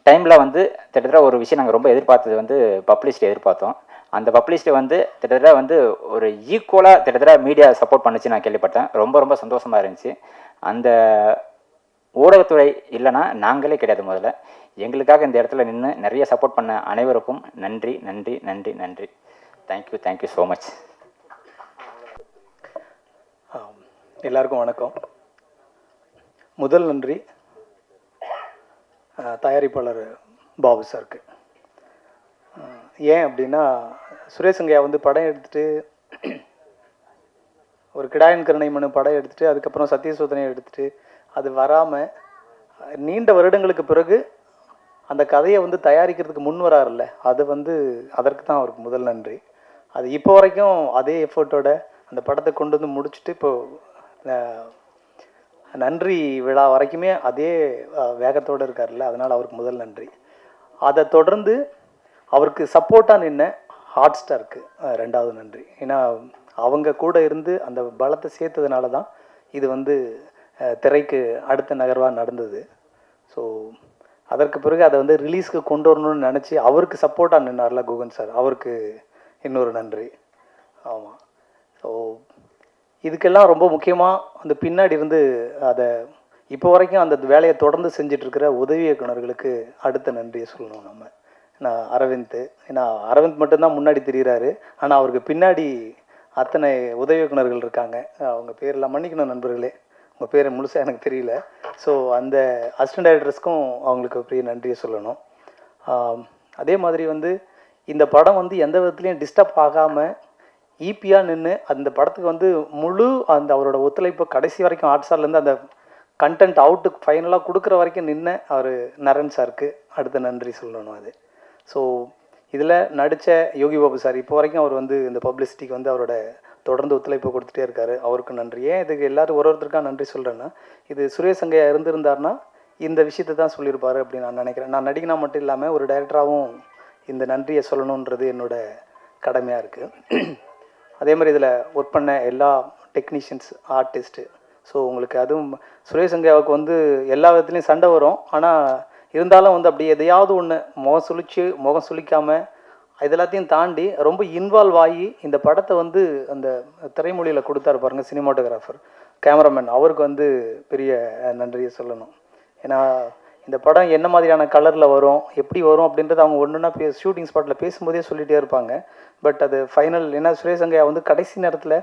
[SPEAKER 7] டைமில் வந்து கிட்டத்தட்ட ஒரு விஷயம் நாங்கள் ரொம்ப எதிர்பார்த்தது வந்து பப்ளிசிட்டி எதிர்பார்த்தோம். அந்த பப்ளிசிட்டி வந்து கிட்டத்தட்ட வந்து ஒரு ஈக்குவலாக கிட்டத்தட்ட மீடியா சப்போர்ட் பண்ணுச்சு நான் கேள்விப்பட்டேன். ரொம்ப சந்தோஷமாக இருந்துச்சு. அந்த ஊடகத்துறை இல்லைன்னா நாங்களே கிடையாது. முதல்ல எங்களுக்காக இந்த இடத்துல நின்று நிறைய சப்போர்ட் பண்ண அனைவருக்கும் நன்றி. Thank you so much.
[SPEAKER 8] எல்லாருக்கும் வணக்கம். முதல் நன்றி தயாரிப்பாளர் பாபு சாருக்கு. ஏன் அப்படின்னா சுரேஷ் அங்கையா வந்து படம் எடுத்துகிட்டு ஒரு கிடாயன் கருணை மனு படம் எடுத்துகிட்டு அதுக்கப்புறம் சத்தியசோதனையை எடுத்துகிட்டு அது வராமல் நீண்ட வருடங்களுக்கு பிறகு அந்த கதையை வந்து தயாரிக்கிறதுக்கு முன் வராருல்ல, அது வந்து அதற்கு தான் அவருக்கு முதல் நன்றி. அது இப்போ வரைக்கும் அதே எஃபர்ட்டோட அந்த படத்தை கொண்டு வந்து முடிச்சுட்டு இப்போது நன்றி விழா வரைக்குமே அதே வேகத்தோடு இருக்கார்ல, அதனால் அவருக்கு முதல் நன்றி. அதை தொடர்ந்து அவருக்கு சப்போர்ட்டாக நின்ன ஹாட் ஸ்டாருக்கு ரெண்டாவது நன்றி. ஏன்னா அவங்க கூட இருந்து அந்த பலத்தை சேர்த்ததுனால தான் இது வந்து திரைக்கு அடுத்த நகர்வாக நடந்தது. ஸோ அதற்கு பிறகு அதை வந்து ரிலீஸ்க்கு கொண்டு வரணும்னு நினச்சி அவருக்கு சப்போர்ட்டாக நின்னார்ல குகன் சார், அவருக்கு இன்னொரு நன்றி. ஆமாம். ஸோ இதுக்கெல்லாம் ரொம்ப முக்கியமாக அந்த பின்னாடி இருந்து அதை இப்போ வரைக்கும் அந்த வேலையை தொடர்ந்து செஞ்சிட்ருக்கிற உதவி இயக்குனர்களுக்கு அடுத்த நன்றியை சொல்லணும் நம்ம. நான் அரவிந்த், ஏன்னா அரவிந்த் மட்டும்தான் முன்னாடி தெரிகிறாரு, ஆனால் அவருக்கு பின்னாடி அத்தனை உதவி இயக்குனர்கள் இருக்காங்க. அவங்க பேரெல்லாம் மன்னிக்கணும் நண்பர்களே, உங்கள் பேர் முழுசாக எனக்கு தெரியல. ஸோ அந்த அசிஸ்டன்ட் டைரக்டர்ஸ்க்கும் அவங்களுக்கு பெரிய நன்றியை சொல்லணும். அதே மாதிரி வந்து இந்த படம் வந்து எந்த விதத்துலையும் டிஸ்டர்ப் ஆகாமல் ஈப்பியாக நின்று அந்த படத்துக்கு வந்து முழு அந்த அவரோட ஒத்துழைப்பு கடைசி வரைக்கும் ஆர்ட்ஸார்லேருந்து அந்த கண்டென்ட் அவுட்டுக்கு ஃபைனலாக கொடுக்குற வரைக்கும் நின்று அவர் நரன் சாருக்கு அடுத்த நன்றி சொல்லணும். அது ஸோ இதில் நடித்த யோகி பாபு சார் இப்போ வரைக்கும் அவர் வந்து இந்த பப்ளிசிட்டிக்கு வந்து அவரோட தொடர்ந்து ஒத்துழைப்பு கொடுத்துட்டே இருக்காரு, அவருக்கு நன்றி. ஏன் இதுக்கு எல்லோரும் ஒருத்தருக்காக நன்றி சொல்கிறேன்னா, இது சுரேஷ் அங்கையா இருந்திருந்தார்னா இந்த விஷயத்தை தான் சொல்லியிருப்பார் அப்படின்னு நான் நினைக்கிறேன். நான் நடிகனா மட்டும் இல்லாமல் ஒரு டைரக்டராகவும் இந்த நன்றியை சொல்லணுன்றது என்னோட கடமையாக இருக்குது. அதே மாதிரி இதில் ஒர்க் பண்ண எல்லா டெக்னீஷியன்ஸ், ஆர்டிஸ்ட்டு, ஸோ உங்களுக்கு அதுவும் சுரேஷ் அங்கையாவுக்கு வந்து எல்லா விதத்துலேயும் சண்டை வரும். ஆனால் இருந்தாலும் வந்து அப்படி எதையாவது ஒன்று முகம் சுளிக்காமல் இதெல்லாத்தையும் தாண்டி ரொம்ப இன்வால்வ் ஆகி இந்த படத்தை வந்து அந்த திரைமொழியில் கொடுத்தாரு பாருங்கள் சினிமாட்டோகிராஃபர், கேமராமேன், அவருக்கு வந்து பெரிய நன்றியை சொல்லணும். ஏன்னா இந்த படம் என்ன மாதிரியான கலரில் வரும், எப்படி வரும் அப்படின்றது அவங்க ஒன்றுன்னா ஷூட்டிங் ஸ்பாட்டில் பேசும்போதே சொல்லிகிட்டே இருப்பாங்க. பட் அது ஃபைனல், ஏன்னா சுரேஷ் அங்கையா வந்து கடைசி நேரத்தில்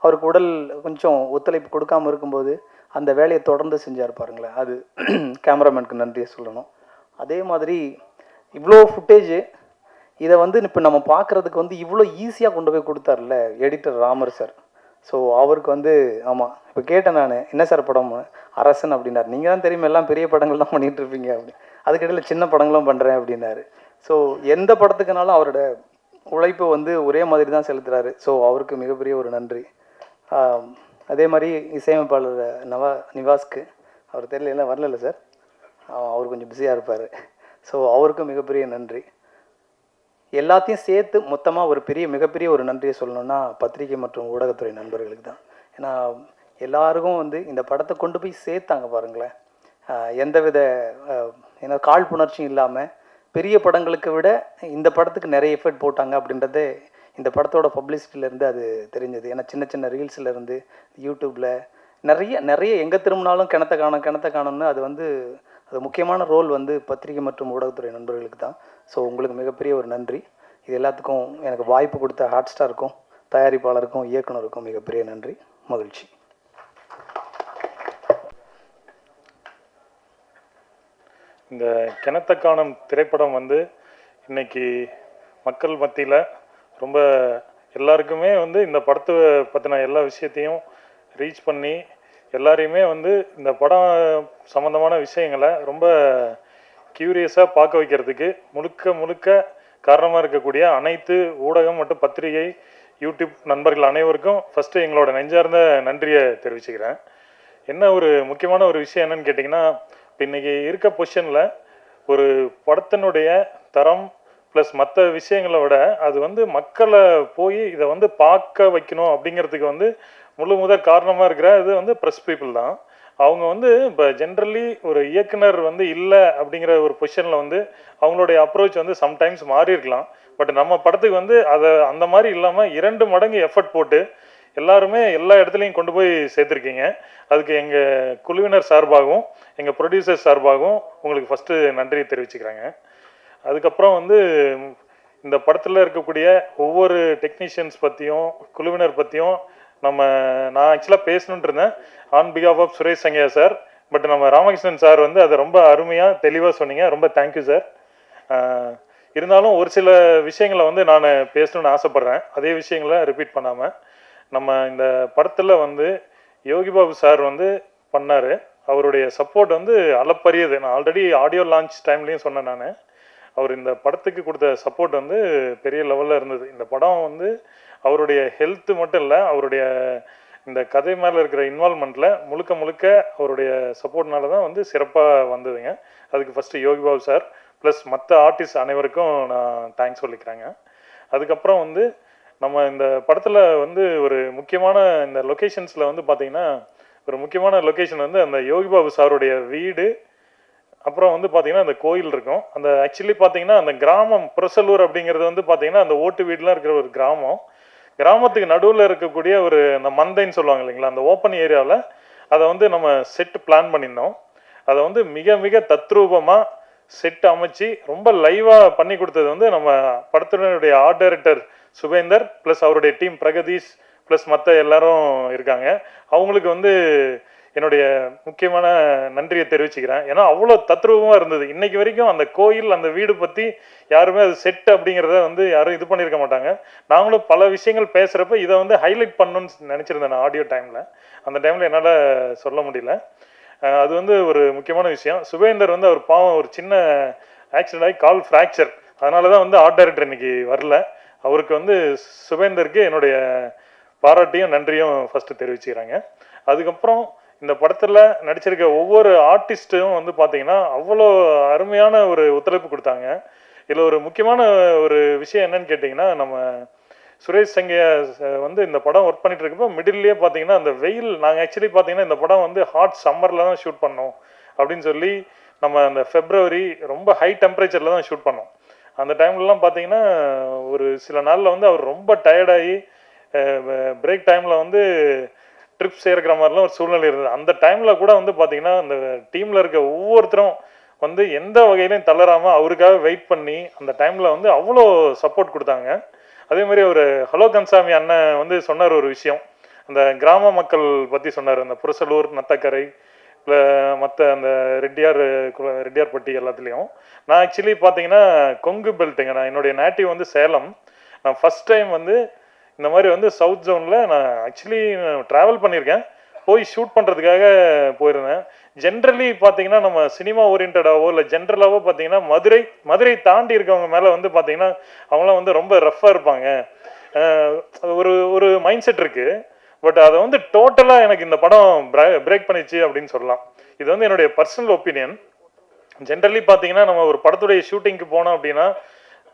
[SPEAKER 8] அவருக்கு உடல் கொஞ்சம் ஒத்துழைப்பு கொடுக்காமல் இருக்கும்போது அந்த வேலையை தொடர்ந்து செஞ்சார் பாருங்களேன், அது கேமராமேனுக்கு நன்றியை சொல்லணும். அதே மாதிரி இவ்வளோ ஃபுட்டேஜு இதை வந்து இப்போ நம்ம பார்க்குறதுக்கு வந்து இவ்வளோ ஈஸியாக கொண்டு போய் கொடுத்தார்ல எடிட்டர் ராமர் சார். ஸோ அவருக்கு வந்து ஆமாம், இப்போ கேட்டேன் நான், என்ன சார் படம் அரசன் அப்படின்னாரு. நீங்கள் தான் தெரியுமா எல்லாம் பெரிய படங்கள் தான் பண்ணிகிட்ருப்பீங்க அப்படி, அதுக்கிடையில் சின்ன படங்களும் பண்ணுறேன் அப்படின்னாரு. ஸோ எந்த படத்துக்குனாலும் அவரோட உழைப்பை வந்து ஒரே மாதிரி தான் செலுத்துகிறாரு. ஸோ அவருக்கு மிகப்பெரிய ஒரு நன்றி. அதே மாதிரி இசையமைப்பாளர் நிவாஸ்க்கு, அவர் தெரியல வரல சார், அவர் கொஞ்சம் பிஸியாக இருப்பார். ஸோ அவருக்கும் மிகப்பெரிய நன்றி. எல்லாத்தையும் சேர்த்து மொத்தமாக ஒரு மிகப்பெரிய ஒரு நன்றியை சொல்லணுன்னா பத்திரிகை மற்றும் ஊடகத்துறை நண்பர்களுக்கு தான். ஏன்னா எல்லாருக்கும் வந்து இந்த படத்தை கொண்டு போய் சேர்த்தாங்க பாருங்களேன். எந்தவித ஏன்னா காழ்ப்புணர்ச்சியும் இல்லாமல் பெரிய படங்களுக்கு விட இந்த படத்துக்கு நிறைய எஃபர்ட் போட்டாங்க அப்படின்றதே இந்த படத்தோட பப்ளிசிட்டிலேருந்து அது தெரிஞ்சது. ஏன்னா சின்ன சின்ன ரீல்ஸ்லேருந்து யூடியூப்பில் நிறைய எங்கே திரும்பினாலும் கிணத்த காணும்னு அது முக்கியமான ரோல் வந்து பத்திரிகை மற்றும் ஊடகத்துறை நண்பர்களுக்கு தான். ஸோ உங்களுக்கு மிகப்பெரிய ஒரு நன்றி. இது எல்லாத்துக்கும் எனக்கு வாய்ப்பு கொடுத்த ஹாட் ஸ்டாருக்கும், தயாரிப்பாளருக்கும், இயக்குனருக்கும் மிகப்பெரிய நன்றி, மகிழ்ச்சி.
[SPEAKER 9] இந்த கிணத்த காணும் திரைப்படம் வந்து இன்னைக்கு மக்கள் மத்தியில் ரொம்ப எல்லாருக்குமே வந்து இந்த படத்தை பற்றின எல்லா விஷயத்தையும் ரீச் பண்ணி எல்லாரையுமே வந்து இந்த படம் சம்மந்தமான விஷயங்களை ரொம்ப க்யூரியஸாக பார்க்க வைக்கிறதுக்கு முழுக்க காரணமாக இருக்கக்கூடிய அனைத்து ஊடகம் மற்றும் பத்திரிகை, யூடியூப் நண்பர்கள் அனைவருக்கும் ஃபஸ்ட்டு எங்களோட நெஞ்சார்ந்த நன்றியை தெரிவிச்சுக்கிறேன். என்ன ஒரு முக்கியமான ஒரு விஷயம் என்னன்னு கேட்டிங்கன்னா, இப்போ இன்றைக்கி இருக்க பொசிஷனில் ஒரு படத்தினுடைய தரம் ப்ளஸ் மற்ற விஷயங்களை விட அது வந்து மக்களை போய் இதை வந்து பார்க்க வைக்கணும் அப்படிங்கிறதுக்கு வந்து முதல் காரணமாக இருக்கிற இது வந்து ப்ரெஸ் பீப்புள் தான். அவங்க வந்து இப்போ ஜென்ரலி ஒரு இயக்குனர் வந்து இல்லை அப்படிங்கிற ஒரு பொசிஷனில் வந்து அவங்களுடைய அப்ரோச் வந்து சம்டைம்ஸ் மாறி இருக்கலாம். பட் நம்ம படத்துக்கு வந்து அதை அந்த மாதிரி இல்லாமல் 2 மடங்கு எஃபர்ட் போட்டு எல்லாருமே எல்லா இடத்துலையும் கொண்டு போய் சேர்த்துருக்கீங்க. அதுக்கு எங்கள் குழுவினர் சார்பாகவும் எங்கள் ப்ரொடியூசர் சார்பாகவும் உங்களுக்கு ஃபஸ்ட்டு நன்றியை தெரிவிச்சுக்கிறாங்க. அதுக்கப்புறம் வந்து இந்த படத்தில் இருக்கக்கூடிய ஒவ்வொரு டெக்னீஷியன்ஸ் பற்றியும் குழுவினர் பற்றியும் நான் ஆக்சுவலாக பேசணுன்ட்டு இருந்தேன் ஆன் பிகாஃப் of Suresh Sangaiah sir. But நம்ம ராமகிருஷ்ணன் சார் வந்து அதை ரொம்ப அருமையாக தெளிவாக சொன்னீங்க. ரொம்ப தேங்க்யூ சார். இருந்தாலும் ஒரு சில விஷயங்களை வந்து நான் பேசணுன்னு ஆசைப்பட்றேன். அதே விஷயங்களை ரிப்பீட் பண்ணாமல், நம்ம இந்த படத்தில் வந்து யோகி பாபு சார் வந்து பண்ணார். அவருடைய சப்போர்ட் வந்து அளப்பரியது. நான் ஆல்ரெடி ஆடியோ லான்ச் டைம்லேயும் சொன்னேன். அவர் இந்த படத்துக்கு கொடுத்த சப்போர்ட் வந்து பெரிய லெவலில் இருந்தது. இந்த படம் வந்து அவருடைய ஹெல்த்து மட்டும் இல்லை, அவருடைய இந்த கதை மேலே இருக்கிற இன்வால்மெண்ட்டில் முழுக்க அவருடைய சப்போர்ட்னால தான் வந்து சிறப்பாக வந்ததுங்க. அதுக்கு first Yogi Babu sir plus மற்ற ஆர்டிஸ்ட் அனைவருக்கும் நான் தேங்க்ஸ் சொல்லிக்கிறேங்க. அதுக்கப்புறம் வந்து நம்ம இந்த படத்தில் வந்து ஒரு முக்கியமான இந்த லொக்கேஷன்ஸில் வந்து பார்த்திங்கன்னா, ஒரு முக்கியமான லொக்கேஷன் வந்து அந்த யோகி பாபு சாருடைய வீடு, அப்புறம் வந்து பார்த்திங்கன்னா அந்த கோயில் இருக்கும். அந்த ஆக்சுவலி பார்த்திங்கன்னா அந்த கிராமம் புரசலூர் அப்படிங்கிறது வந்து பார்த்திங்கன்னா அந்த ஓட்டு வீடெலாம் இருக்கிற ஒரு கிராமத்துக்கு நடுவில் இருக்கக்கூடிய ஒரு அந்த மந்தைன்னு சொல்லுவாங்க இல்லைங்களா, அந்த ஓப்பன் ஏரியாவில் அதை வந்து நம்ம செட் பிளான் பண்ணியிருந்தோம். அதை வந்து மிக தத்ரூபமாக செட் அமைச்சு ரொம்ப லைவாக பண்ணி கொடுத்தது வந்து நம்ம படத்தினுடைய ஆர்ட் டைரக்டர் சுபேந்தர் ப்ளஸ் அவருடைய டீம் பிரகதீஷ் ப்ளஸ் மற்ற எல்லாரும் இருக்காங்க. அவங்களுக்கு வந்து என்னுடைய முக்கியமான நன்றியை தெரிவிச்சுக்கிறேன். ஏன்னா அவ்வளோ தத்ரூபமாக இருந்தது. இன்றைக்கி வரைக்கும் அந்த கோயில் அந்த வீடு பற்றி யாருமே அது செட் அப்படிங்கிறத வந்து யாரும் இது பண்ணியிருக்க மாட்டாங்க. நாங்களும் பல விஷயங்கள் பேசுகிறப்ப இதை வந்து ஹைலைட் பண்ணணும்னு நினச்சிருந்தேன் நான் ஆடியோ டைமில். அந்த டைமில் என்னால் சொல்ல முடியல. அது வந்து ஒரு முக்கியமான விஷயம். சுபேந்தர் வந்து அவர் பாவம் ஒரு சின்ன ஆக்சிடென்ட் ஆகி கால் ஃப்ராக்சர், அதனால தான் வந்து ஆர்ட் டைரக்டர் இன்றைக்கி வரல. அவருக்கு வந்து சுபேந்தருக்கு என்னுடைய பாராட்டியும் நன்றியும் ஃபஸ்ட்டு தெரிவிச்சுக்கிறாங்க. அதுக்கப்புறம் இந்த படத்தில் நடிச்சிருக்க ஒவ்வொரு ஆர்டிஸ்ட்டும் வந்து பார்த்திங்கன்னா அவ்வளோ அருமையான ஒரு ஒத்துழைப்பு கொடுத்தாங்க. இதில் ஒரு முக்கியமான ஒரு விஷயம் என்னன்னு கேட்டிங்கன்னா, நம்ம சுரேஷ் சங்கையா வந்து இந்த படம் ஒர்க் பண்ணிட்டு இருக்கப்போ மிடில்லையே பார்த்தீங்கன்னா அந்த வெயில், நாங்கள் ஆக்சுவலி பார்த்தீங்கன்னா இந்த படம் வந்து ஹாட் சம்மரில் தான் ஷூட் பண்ணோம் அப்படின்னு சொல்லி நம்ம அந்த ஃபெப்ரவரி ரொம்ப ஹை டெம்பரேச்சரில் தான் ஷூட் பண்ணோம். அந்த டைம்லலாம் பார்த்தீங்கன்னா ஒரு சில நாளில் வந்து அவர் ரொம்ப டயர்டாகி பிரேக் டைமில் வந்து ட்ரிப்ஸ் ஏற்கிற மாதிரிலாம் ஒரு சூழ்நிலை இருந்தது. அந்த டைமில் கூட வந்து பார்த்திங்கன்னா அந்த டீமில் இருக்க ஒவ்வொருத்தரும் வந்து எந்த வகையிலையும் தளராமல் அவருக்காக வெயிட் பண்ணி அந்த டைமில் வந்து அவ்வளோ சப்போர்ட் கொடுத்தாங்க. அதே மாதிரி ஒரு ஹலோ கன்சாமி அண்ணன் வந்து சொன்னார் ஒரு விஷயம், அந்த கிராம மக்கள் பற்றி சொன்னார். அந்த புரசலூர், நத்தக்கரை, இல்லை மற்ற அந்த ரெட்டியார்பட்டி எல்லாத்துலேயும். நான் ஆக்சுவலி பார்த்தீங்கன்னா கொங்கு பெல்ட்டுங்க, நான் என்னுடைய நேட்டிவ் வந்து சேலம். நான் ஃபஸ்ட் டைம் வந்து இந்த மாதிரி வந்து சவுத் ஜோனில் நான் ஆக்சுவலி ட்ராவல் பண்ணியிருக்கேன், போய் ஷூட் பண்ணுறதுக்காக போயிருந்தேன். ஜென்ரலி பார்த்தீங்கன்னா நம்ம சினிமா ஓரியன்டாவோ இல்லை ஜென்ரலாகவோ பார்த்தீங்கன்னா மதுரை தாண்டி இருக்கவங்க மேலே வந்து பார்த்தீங்கன்னா அவங்களாம் வந்து ரொம்ப ரஃப்பாக இருப்பாங்க. ஒரு மைண்ட் செட் இருக்குது. பட் அதை வந்து டோட்டலாக எனக்கு இந்த படம் பிரேக் பண்ணிச்சு அப்படின்னு சொல்லலாம். இது வந்து என்னுடைய பர்சனல் ஒப்பீனியன். ஜென்ரலி பார்த்தீங்கன்னா நம்ம ஒரு படத்துடைய ஷூட்டிங்க்கு போனோம் அப்படின்னா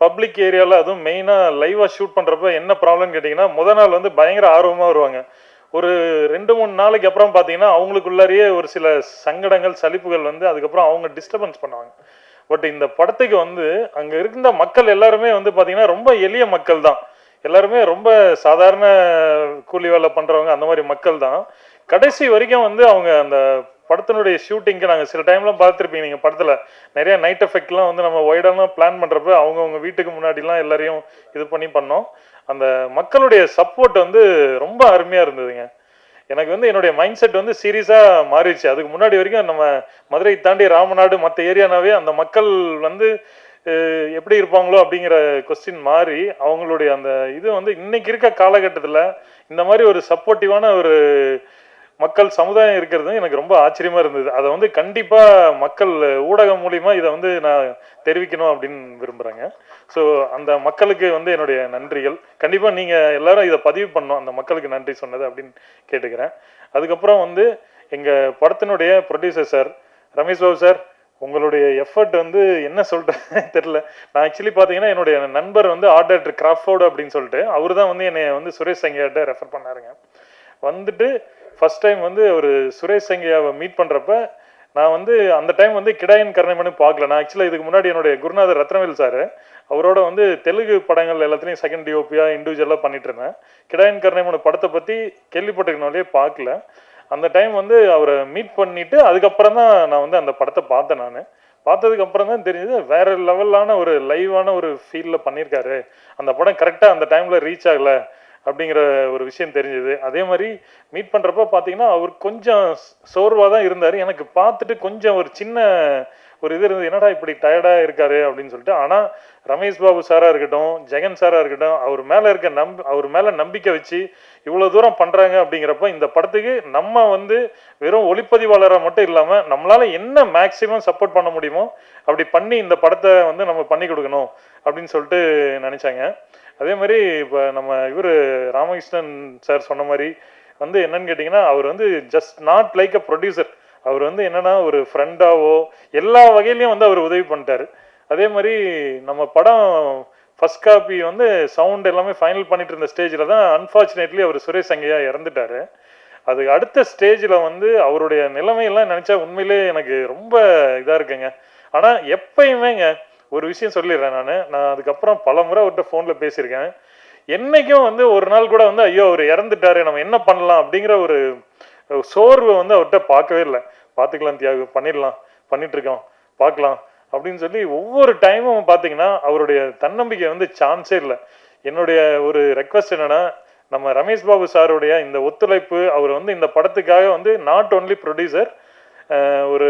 [SPEAKER 9] பப்ளிக் ஏரியாவில் அதுவும் மெயினாக லைவாக ஷூட் பண்ணுறப்ப என்ன ப்ராப்ளம்னு கேட்டிங்கன்னா முத நாள் வந்து பயங்கர ஆர்வமாக வருவாங்க. ஒரு 2-3 நாளைக்கு அப்புறம் பார்த்தீங்கன்னா அவங்களுக்குள்ளாரியே ஒரு சில சங்கடங்கள் சலிப்புகள் வந்து அதுக்கப்புறம் அவங்க டிஸ்டர்பன்ஸ் பண்ணுவாங்க. பட் இந்த படத்துக்கு வந்து அங்கே இருந்த மக்கள் எல்லாருமே வந்து பார்த்தீங்கன்னா ரொம்ப எளிய மக்கள் தான். எல்லாருமே ரொம்ப சாதாரண கூலி வேலை பண்ணுறவங்க அந்த மாதிரி மக்கள் தான். கடைசி வரைக்கும் வந்து அவங்க அந்த படத்தினுடைய ஷூட்டிங்க்கு நாங்கள் சில டைம்லாம் பார்த்துருப்பீங்க நீங்கள் படத்தில் நிறைய நைட் எஃபெக்ட்லாம் வந்து நம்ம ஒய்டாலாம் பிளான் பண்ணுறப்ப அவங்கவுங்க வீட்டுக்கு முன்னாடிலாம் எல்லாரையும் இது பண்ணி பண்ணோம். அந்த மக்களுடைய சப்போர்ட் வந்து ரொம்ப அருமையாக இருந்ததுங்க. எனக்கு வந்து என்னுடைய மைண்ட் செட் வந்து சீரியஸாக மாறிடுச்சு. அதுக்கு முன்னாடி வரைக்கும் நம்ம மதுரை தாண்டி ராமநாடு மற்ற ஏரியானாவே அந்த மக்கள் வந்து எப்படி இருப்பாங்களோ அப்படிங்கிற கொஸ்டின் மாறி அவங்களுடைய அந்த இது வந்து இன்னைக்கு இருக்க காலகட்டத்தில் இந்த மாதிரி ஒரு சப்போர்ட்டிவான ஒரு மக்கள் சமுதாயம் இருக்கிறது எனக்கு ரொம்ப ஆச்சரியமாக இருந்தது. அதை வந்து கண்டிப்பாக மக்கள் ஊடகம் மூலிமா இதை வந்து நான் தெரிவிக்கணும் அப்படின்னு விரும்புகிறேங்க. ஸோ அந்த மக்களுக்கு வந்து என்னுடைய நன்றிகள். கண்டிப்பாக நீங்கள் எல்லாரும் இதை பதிவு பண்ணணும், அந்த மக்களுக்கு நன்றி சொன்னது அப்படின்னு கேட்டுக்கிறேன். அதுக்கப்புறம் வந்து எங்கள் படத்தினுடைய producer sir Ramesh Babu sir, உங்களுடைய எஃபர்ட் வந்து என்ன சொல்கிறேன்னு தெரில. நான் ஆக்சுவலி பார்த்தீங்கன்னா என்னுடைய நண்பர் வந்து ஆர்ட் டைரக்டர் கிராஃபோர்டு அப்படின்னு சொல்லிட்டு அவர் தான் வந்து என்னை வந்து சுரேஷ் சங்கியாட்ட ரெஃபர் பண்ணாருங்க. வந்துட்டு ஃபஸ்ட் டைம் வந்து ஒரு சுரேஷ் சங்கியாவை மீட் பண்ணுறப்ப நான் வந்து அந்த டைம் வந்து கிடாயின் கருணைமனு பார்க்கல. நான் ஆக்சுவலாக இதுக்கு முன்னாடி என்னுடைய குருநாதர் ரத்னவேல் சார் அவரோட வந்து தெலுங்கு படங்கள் எல்லாத்துலேயும் செகண்ட் டிஓபியாக இண்டிவிஜுவலாக பண்ணிட்டு இருந்தேன். கிடாயின் கருணைமனு படத்தை பற்றி கேள்விப்பட்டிருக்கனாலே பார்க்கல. அந்த டைம் வந்து அவரை மீட் பண்ணிவிட்டு அதுக்கப்புறம் தான் நான் வந்து அந்த படத்தை பார்த்தேன். நான் பார்த்ததுக்கு அப்புறம் தான் தெரிஞ்சது வேற லெவலான ஒரு லைவான ஒரு ஃபீலில் பண்ணியிருக்காரு. அந்த படம் கரெக்டாக அந்த டைமில் ரீச் ஆகலை அப்படிங்கிற ஒரு விஷயம் தெரிஞ்சது. அதே மாதிரி மீட் பண்ணுறப்ப பார்த்தீங்கன்னா அவர் கொஞ்சம் சோர்வாக தான் இருந்தார். எனக்கு பார்த்துட்டு கொஞ்சம் ஒரு சின்ன ஒரு இது இருந்தது, என்னடா இப்படி டயர்டாக இருக்காரு அப்படின்னு சொல்லிட்டு. ஆனால் ரமேஷ் பாபு சாராக இருக்கட்டும், ஜெகன் சாராக இருக்கட்டும், அவர் மேலே நம்பிக்கை வச்சு இவ்வளோ தூரம் பண்ணுறாங்க அப்படிங்கிறப்ப இந்த படத்துக்கு நம்ம வந்து வெறும் ஒளிப்பதிவாளராக மட்டும் இல்லாமல் நம்மளால் என்ன மேக்ஸிமம் சப்போர்ட் பண்ண முடியுமோ அப்படி பண்ணி இந்த படத்தை வந்து நம்ம பண்ணி கொடுக்கணும் அப்படின்னு சொல்லிட்டு நினச்சாங்க. அதே மாதிரி இப்போ நம்ம இவர் ராமகிருஷ்ணன் சார் சொன்ன மாதிரி வந்து என்னன்னு கேட்டிங்கன்னா அவர் வந்து just not like a producer. அவர் வந்து என்னென்னா ஒரு ஃப்ரெண்டாவோ எல்லா வகையிலையும் வந்து அவர் உதவி பண்ணிட்டார். அதே மாதிரி நம்ம படம் ஃபஸ்ட் காப்பி வந்து சவுண்ட் எல்லாமே ஃபைனல் பண்ணிட்டு இருந்த ஸ்டேஜில் தான் அன்ஃபார்ச்சுனேட்லி அவர் சுரேஷ் சங்கையா இறந்துட்டார். அதுக்கு அடுத்த ஸ்டேஜில் வந்து அவருடைய நிலைமையெல்லாம் நினச்சா உண்மையிலே எனக்கு ரொம்ப இதாக இருக்குங்க. ஆனால் எப்பயுமேங்க ஒரு விஷயம் சொல்லிடுறேன், நான் அதுக்கப்புறம் பல முறை அவர்கிட்ட ஃபோனில் பேசியிருக்கேன். என்றைக்கும் வந்து ஒரு நாள் கூட வந்து ஐயோ அவர் இறந்துட்டாரு நம்ம என்ன பண்ணலாம் அப்படிங்கிற ஒரு சோர்வை வந்து அவர்கிட்ட பார்க்கவே இல்லை. பார்த்துக்கலாம் தியாகு, பண்ணிட்டுருக்கோம் பார்க்கலாம் அப்படின்னு சொல்லி ஒவ்வொரு டைமும் பார்த்தீங்கன்னா அவருடைய தன்னம்பிக்கை வந்து சான்ஸே இல்லை. என்னுடைய ஒரு ரெக்வஸ்ட் என்னென்னா நம்ம ரமேஷ் பாபு சாருடைய இந்த ஒத்துழைப்பு, அவர் வந்து இந்த படத்துக்காக வந்து நாட் ஓன்லி ப்ரொடியூசர், ஒரு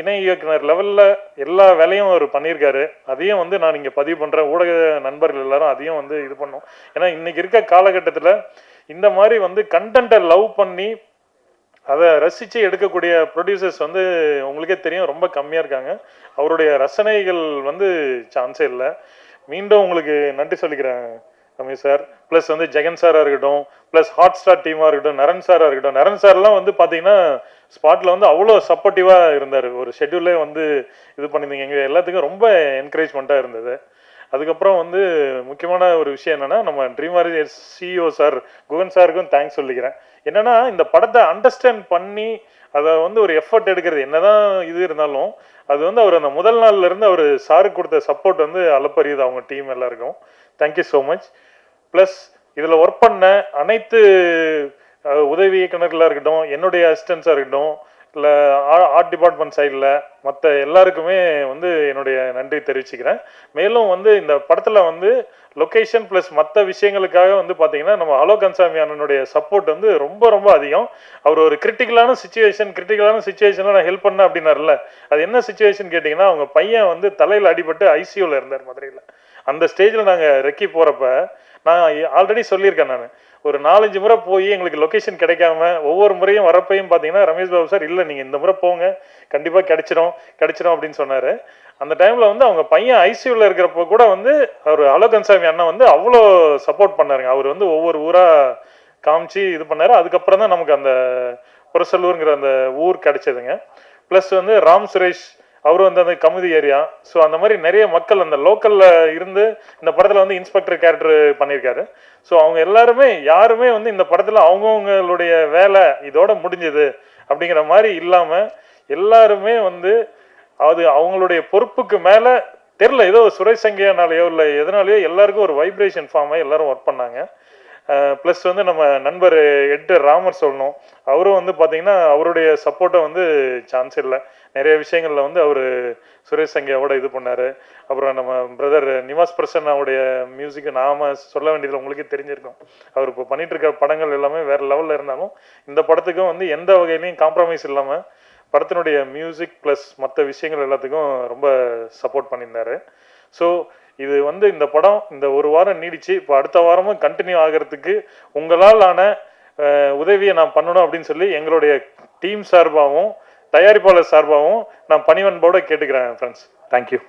[SPEAKER 9] இணை இயக்குனர் லெவலில் எல்லா வேலையும் அவர் பண்ணியிருக்காரு. அதையும் வந்து நான் இங்கே பதிவு பண்ணுறேன். ஊடக நண்பர்கள் எல்லாரும் அதையும் வந்து இது பண்ணோம். ஏன்னா இன்றைக்கி இருக்க காலகட்டத்தில் இந்த மாதிரி வந்து கண்டென்ட்டை லவ் பண்ணி அதை ரசித்து எடுக்கக்கூடிய ப்ரொடியூசர்ஸ் வந்து உங்களுக்கே தெரியும் ரொம்ப கம்மியாக இருக்காங்க. அவருடைய ரசனைகள் வந்து சான்ஸே இல்லை. மீண்டும் உங்களுக்கு நன்றி சொல்லிக்கிறேன் ரமேஷ் சார். ப்ளஸ் வந்து ஜெகன் சாராக இருக்கட்டும், ப்ளஸ் ஹாட் ஸ்டார் டீமாக இருக்கட்டும், நரன் சாராக இருக்கட்டும். நரன் சார்லாம் வந்து பார்த்தீங்கன்னா ஸ்பாட்டில் வந்து அவ்வளோ சப்போர்ட்டிவாக இருந்தார். ஒரு ஷெட்யூலே வந்து இது பண்ணியிருந்தீங்க, எங்கள் எல்லாத்துக்கும் ரொம்ப என்கரேஜ்மெண்ட்டாக இருந்தது. அதுக்கப்புறம் வந்து முக்கியமான ஒரு விஷயம் என்னென்னா நம்ம ட்ரீம் சிஇஓ சார் குகன் சாருக்கும் தேங்க்ஸ் சொல்லிக்கிறேன். என்னென்னா இந்த படத்தை அண்டர்ஸ்டாண்ட் பண்ணி அதை வந்து ஒரு எஃபர்ட் எடுக்கிறது என்னதான் இது இருந்தாலும் அது வந்து அவர் அந்த முதல் நாள்லேருந்து அவர் சாருக்கு கொடுத்த சப்போர்ட் வந்து அளப்பரியுது அவங்க டீம் எல்லாருக்கும். Thank you so much. ப்ளஸ் இதில் ஒர்க் பண்ண அனைத்து உதவி இயக்குநர்களாக இருக்கட்டும், என்னுடைய அசிஸ்டன்ஸாக இருக்கட்டும், இல்லை ஆர்ட் டிபார்ட்மெண்ட் சைடில் மற்ற எல்லாருக்குமே வந்து என்னுடைய நன்றி தெரிவிச்சுக்கிறேன். மேலும் வந்து இந்த படத்தில் வந்து லொக்கேஷன் ப்ளஸ் மற்ற விஷயங்களுக்காக வந்து பார்த்தீங்கன்னா நம்ம ஹலோ கன்சாமி அண்ணனுடைய சப்போர்ட் வந்து ரொம்ப ரொம்ப அதிகம். அவர் ஒரு கிரிட்டிக்கலான சுச்சுவேஷனில் நான் ஹெல்ப் பண்ணேன் அப்படின்னார்ல, அது என்ன சுச்சுவேஷன் கேட்டிங்கன்னா அவங்க பையன் வந்து தலையில் அடிபட்டு ஐசியூவில் இருந்தார் மதுரையில். அந்த ஸ்டேஜில் நாங்கள் ரெக்கி போகிறப்ப நான் ஆல்ரெடி சொல்லியிருக்கேன், நான் ஒரு 4-5 முறை போய் எங்களுக்கு லொக்கேஷன் கிடைக்காம ஒவ்வொரு முறையும் வரப்பையும் பார்த்தீங்கன்னா ரமேஷ் பாபு சார் இல்லை நீங்கள் இந்த முறை போங்க கண்டிப்பாக கிடைச்சிரும் அப்படின்னு சொன்னார். அந்த டைமில் வந்து அவங்க பையன் ஐசியூவில் இருக்கிறப்போ கூட வந்து அவர் ஹலோ கன்சாமி அண்ணன் வந்து அவ்வளோ சப்போர்ட் பண்ணாருங்க. அவர் வந்து ஒவ்வொரு ஊராக காமிச்சு இது பண்ணார். அதுக்கப்புறம் தான் நமக்கு அந்த புரசலூருங்கிற அந்த ஊர் கிடைச்சதுங்க. ப்ளஸ் வந்து ராம் சுரேஷ் அவரும் வந்து அந்த கமுதி ஏரியா. ஸோ அந்த மாதிரி நிறைய மக்கள் அந்த லோக்கலில் இருந்து இந்த படத்தில் வந்து இன்ஸ்பெக்டர் கேரக்டர் பண்ணியிருக்காரு. ஸோ அவங்க எல்லாருமே யாருமே வந்து இந்த படத்தில் அவங்கவுங்களுடைய வேலை இதோட முடிஞ்சது அப்படிங்கிற மாதிரி இல்லாமல் எல்லாருமே வந்து அது அவங்களுடைய பொறுப்புக்கு மேலே தெரில, ஏதோ சுரேஷ் சங்கையானாலேயோ இல்லை எதனாலேயோ எல்லாருக்கும் ஒரு வைப்ரேஷன் ஃபார்ம் ஆகி எல்லாரும் ஒர்க் பண்ணாங்க. ப்ளஸ் வந்து நம்ம நண்பர் எட்டு ராமர் சொல்லணும், அவரும் வந்து பார்த்தீங்கன்னா அவருடைய சப்போர்ட்டை வந்து சான்ஸ் இல்லை. நிறைய விஷயங்களில் வந்து அவர் சுரேஷ் சங்கையாவோட இது பண்ணார். அப்புறம் நம்ம பிரதர் நிவாஸ் பிரசன்னாவுடைய மியூசிக்கு நாம சொல்ல வேண்டியதில் உங்களுக்கே தெரிஞ்சிருக்கும். அவர் இப்போ பண்ணிட்டு இருக்க படங்கள் எல்லாமே வேறு லெவலில் இருந்தாலும் இந்த படத்துக்கும் வந்து எந்த வகையிலையும் காம்ப்ரமைஸ் இல்லாமல் படத்தினுடைய மியூசிக் ப்ளஸ் மற்ற விஷயங்கள் எல்லாத்துக்கும் ரொம்ப சப்போர்ட் பண்ணியிருந்தார். ஸோ இது வந்து இந்த படம் இந்த ஒரு வாரம் நீடிச்சு இப்போ அடுத்த வாரமும் கண்டினியூ ஆகிறதுக்கு உங்களால் ஆன உதவியை நான் பண்ணணும் அப்படின்னு சொல்லி எங்களுடைய டீம் சார்பாகவும் தயாரிப்பாளர் சார்பாகவும் நான் பணிவன்போடு கேட்டுக்கிறேன் ஃப்ரெண்ட்ஸ். தேங்க்யூ.